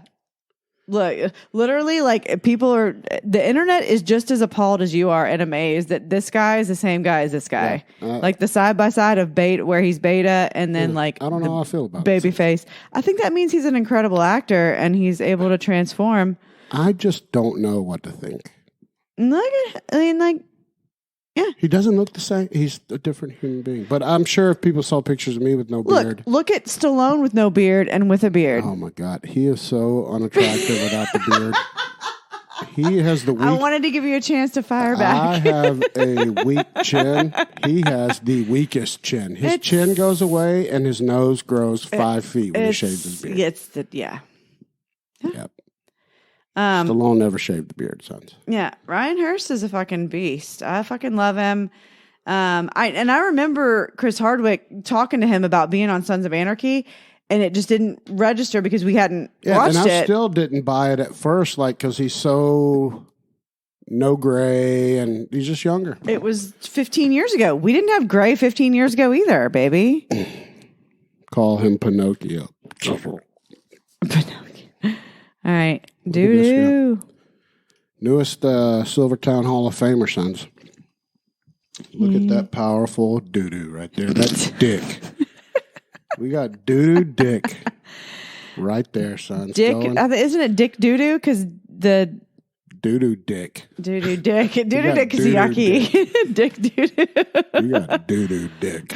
Look, literally, like the internet is just as appalled as you are and amazed that this guy is the same guy as this guy. Yeah, like the side by side of Beta, where he's Beta, and then like I don't know how I feel about Babyface. I think that means he's an incredible actor and he's able to transform. I just don't know what to think. Yeah. He doesn't look the same. He's a different human being. But I'm sure if people saw pictures of me with no beard. Look at Stallone with no beard and with a beard. Oh, my God. He is so unattractive without the beard. He has the weak... I wanted to give you a chance to fire back. I have a weak chin. He has the weakest chin. His chin goes away and his nose grows 5 feet when he shaves his beard. Yeah. Yep. Stallone never shaved the beard, sons. Yeah, Ryan Hurst is a fucking beast. I fucking love him. I remember Chris Hardwick talking to him about being on Sons of Anarchy, and it just didn't register because we hadn't watched it. And I still didn't buy it at first, like because he's so no gray and he's just younger. It was 15 years ago. We didn't have gray 15 years ago either, baby. Call him Pinocchio. Pinocchio. All right. Doo-doo. Newest Silvertown Hall of Famer, sons. Look at that powerful doo-doo right there. That's dick. We got doo-doo dick right there, sons. Dick, isn't it Dick Doo-doo? Because the... Doo-doo dick. Doo-doo dick. Doo-doo dick is yucky. Dick doo-doo. You got doo-doo dick.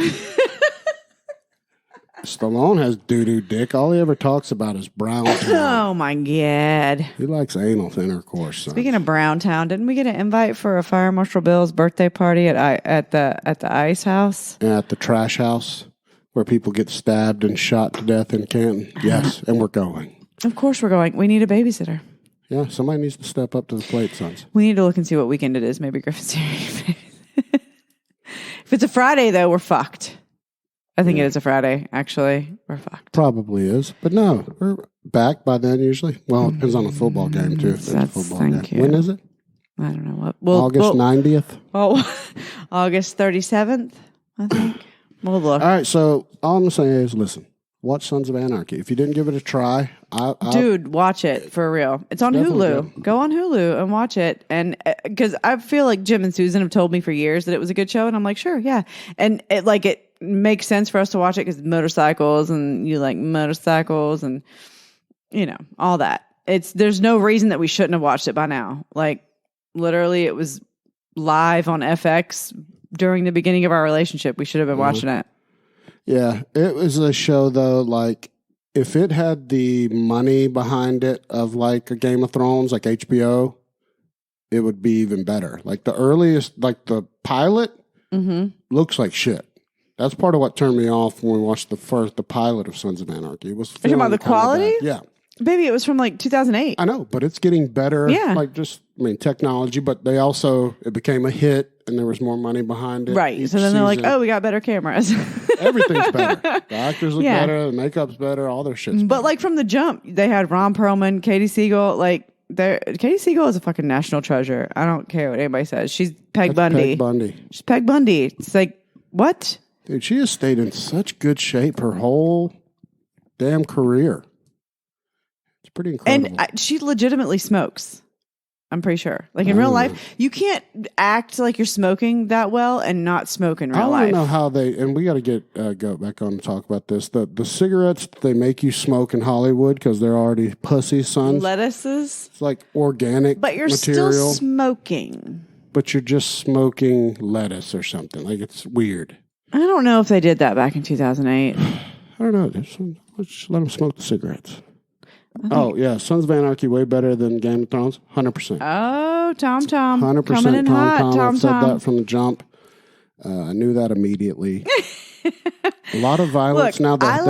Stallone has doo-doo dick. All he ever talks about is Brown Town. Oh, my God. He likes anal intercourse. Son. Speaking of Brown Town, didn't we get an invite for a Fire Marshal Bill's birthday party at the Ice House? At the trash house where people get stabbed and shot to death in Canton? Yes, and we're going. Of course we're going. We need a babysitter. Yeah, somebody needs to step up to the plate, sons. We need to look and see what weekend it is. Maybe Griffin's here. If it's a Friday, though, we're fucked. I think it is a Friday, actually. We're fucked. Probably is. But no, we're back by then usually. Well, it depends on the football game, too. If there's a football game. You. When is it? I don't know what. August 90th? Oh, August 37th, I think. We'll look. All right, so all I'm saying is, listen, watch Sons of Anarchy. If you didn't give it a try, dude, watch it for real. It's on Hulu. Good. Go on Hulu and watch it. And because I feel like Jim and Susan have told me for years that it was a good show, and I'm like, sure, yeah. And it makes sense for us to watch it because motorcycles and you like motorcycles and all that. There's no reason that we shouldn't have watched it by now. Like literally it was live on FX during the beginning of our relationship. We should have been watching it. Yeah. It was a show though, like if it had the money behind it of like a Game of Thrones, like HBO, it would be even better. Like the earliest, like the pilot looks like shit. That's part of what turned me off when we watched the pilot of Sons of Anarchy. It was Are you talking about the quality? Yeah. Baby, it was from like 2008. I know, but it's getting better. Yeah. Like technology, but it became a hit and there was more money behind it. Right. So then they're like, oh, we got better cameras. Everything's better. The actors look better. The makeup's better. All their shit's better. But like from the jump, they had Ron Perlman, Katie Siegel, Katie Siegel is a fucking national treasure. I don't care what anybody says. She's Peg Bundy. She's Peg Bundy. It's like, what? Dude, she has stayed in such good shape her whole damn career. It's pretty incredible. And she legitimately smokes. I'm pretty sure. Like in real life, you can't act like you're smoking that well and not smoke in real life. I don't know how and we got to go back on and talk about this. The cigarettes they make you smoke in Hollywood because they're already pussy sons. Lettuces. It's like organic but you're material. Still smoking. But you're just smoking lettuce or something. Like it's weird. I don't know if they did that back in 2008. I don't know. Let's let them smoke the cigarettes. Oh, yeah. Sons of Anarchy way better than Game of Thrones. 100%. Oh, Tom. 100%. Coming in hot. I've said that from the jump. I knew that immediately. A lot of violence. Look, now,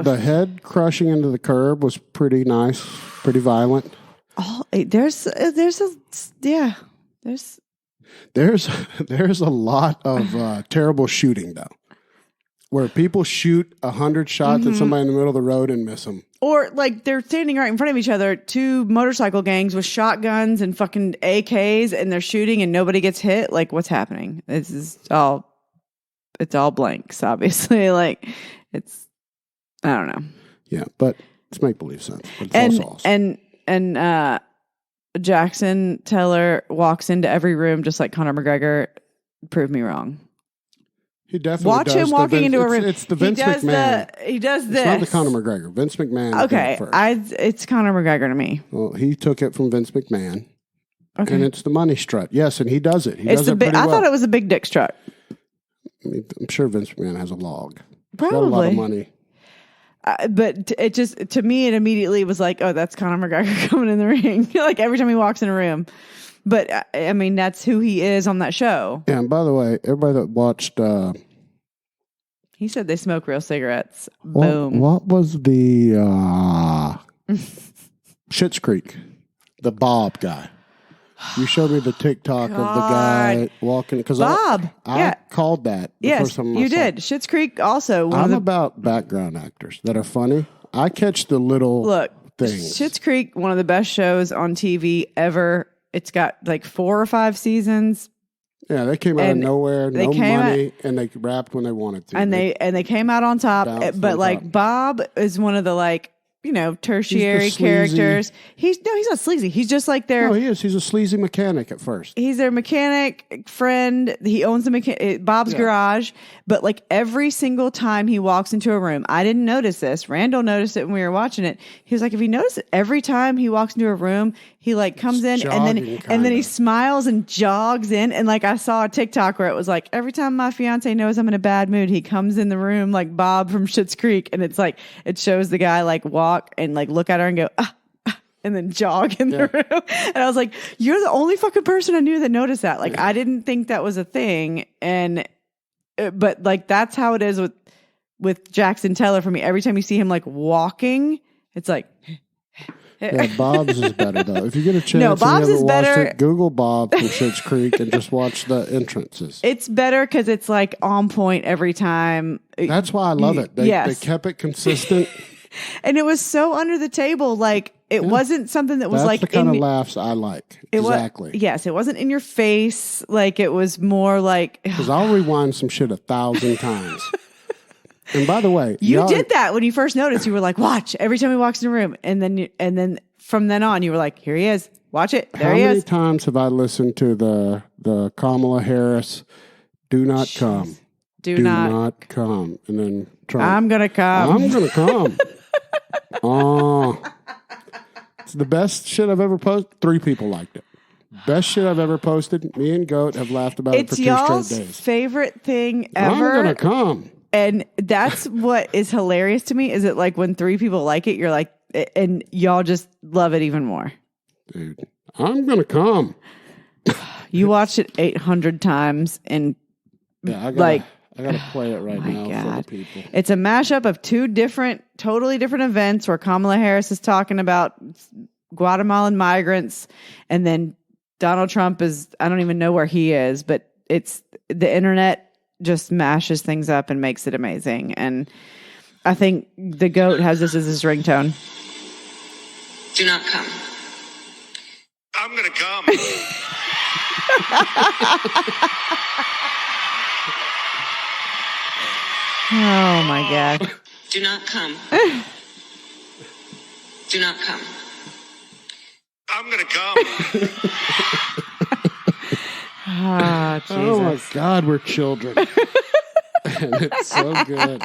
the head crushing into the curb was pretty nice, pretty violent. Oh, there's a lot of terrible shooting, though, where people shoot 100 shots at somebody in the middle of the road and miss them. Or like they're standing right in front of each other, two motorcycle gangs with shotguns and fucking AKs, and they're shooting and nobody gets hit. Like, what's happening? It's all blanks, obviously. Like, I don't know. Yeah, but it's make believe sense. But it's also awesome. And Jackson Teller walks into every room just like Conor McGregor, prove me wrong. He definitely watch does him walking into a room. It's the Vince McMahon. He does this. It's not the Conor McGregor. Vince McMahon. Okay, it's Conor McGregor to me. Well, he took it from Vince McMahon. Okay. And it's the money strut. Yes, and he does it. I thought it was a big dick strut. I'm sure Vince McMahon has a log. Probably. Got a lot of money. But it just, to me, it immediately was like, oh, that's Conor McGregor coming in the ring. Like every time he walks in a room. But I mean, that's who he is on that show. Yeah, and by the way, everybody that watched... he said they smoke real cigarettes. Boom. What was the Schitt's Creek? The Bob guy. You showed me the TikTok of the guy walking. Bob. I called that. Yes, you did. Schitt's Creek also. I'm about background actors that are funny. I catch the little things. Schitt's Creek, one of the best shows on TV ever. It's got like 4 or 5 seasons. Yeah, they came out of nowhere, no money, and they rapped when they wanted to. And they came out on top. But like top. Bob is one of the tertiary characters. He's not sleazy. He's just like their... No, he is. He's a sleazy mechanic at first. He's their mechanic friend. He owns Bob's Garage. But like every single time he walks into a room, I didn't notice this. Randall noticed it when we were watching it. He was like, if you notice it, every time he walks into a room, he like comes in and then he smiles and jogs in. And like I saw a TikTok where it was like, every time my fiance knows I'm in a bad mood, he comes in the room like Bob from Schitt's Creek. And it's like, it shows the guy like walk and like look at her and go, and then jog in the room. And I was like, you're the only fucking person I knew that noticed that. Like, I didn't think that was a thing. But like, that's how it is with Jackson Teller for me. Every time you see him like walking, it's like... Yeah, Bob's is better though. If you get a chance, Bob's is better. Google Bob from Schitt's Creek and just watch the entrances. It's better because it's like on point every time. That's why I love it. They kept it consistent. And it was so under the table. Like it wasn't something that was That's like the kind of laughs I like. Exactly. Yes, it wasn't in your face. Like it was more like because I'll rewind some shit 1,000 times. And by the way, you did that when you first noticed. You were like, "Watch every time he walks in the room," and then from then on, you were like, "Here he is, watch it." There he is. How many times have I listened to the Kamala Harris, "Do not come, do not come," and then Trump, I'm gonna come, Oh, it's the best shit I've ever posted. 3 people liked it. Best shit I've ever posted. Me and Goat have laughed about it for 2 straight days. It's favorite thing ever. I'm gonna come. And that's what is hilarious to me is that like when 3 people like it, you're like, and y'all just love it even more. Dude, I'm going to come. You watched it 800 times and I got to play it right now for the people. It's a mashup of 2 totally different events where Kamala Harris is talking about Guatemalan migrants and then Donald Trump is, I don't even know where he is, but it's the internet just mashes things up and makes it amazing. And I think the GOAT has this as his ringtone. Do not come. I'm going to come. Oh my God. Do not come. Do not come. I'm going to come. Oh, Jesus. Oh my God, we're children. And it's so good.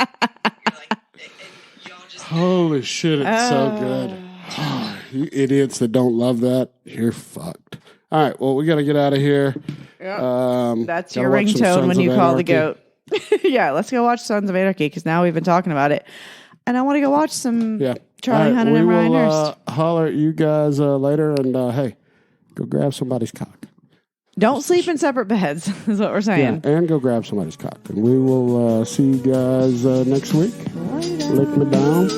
Holy shit, it's so good. Oh, you idiots that don't love that, you're fucked. All right, well, we got to get out of here. Yep. That's your ringtone when you call the GOAT. Yeah, let's go watch Sons of Anarchy because now we've been talking about it. And I want to go watch some Charlie Hunnam and Ryan Hurst. Holler at you guys later and hey, go grab somebody's cock. Don't sleep in separate beds, is what we're saying. Yeah, and go grab somebody's cock. And we will see you guys next week. Lick me down.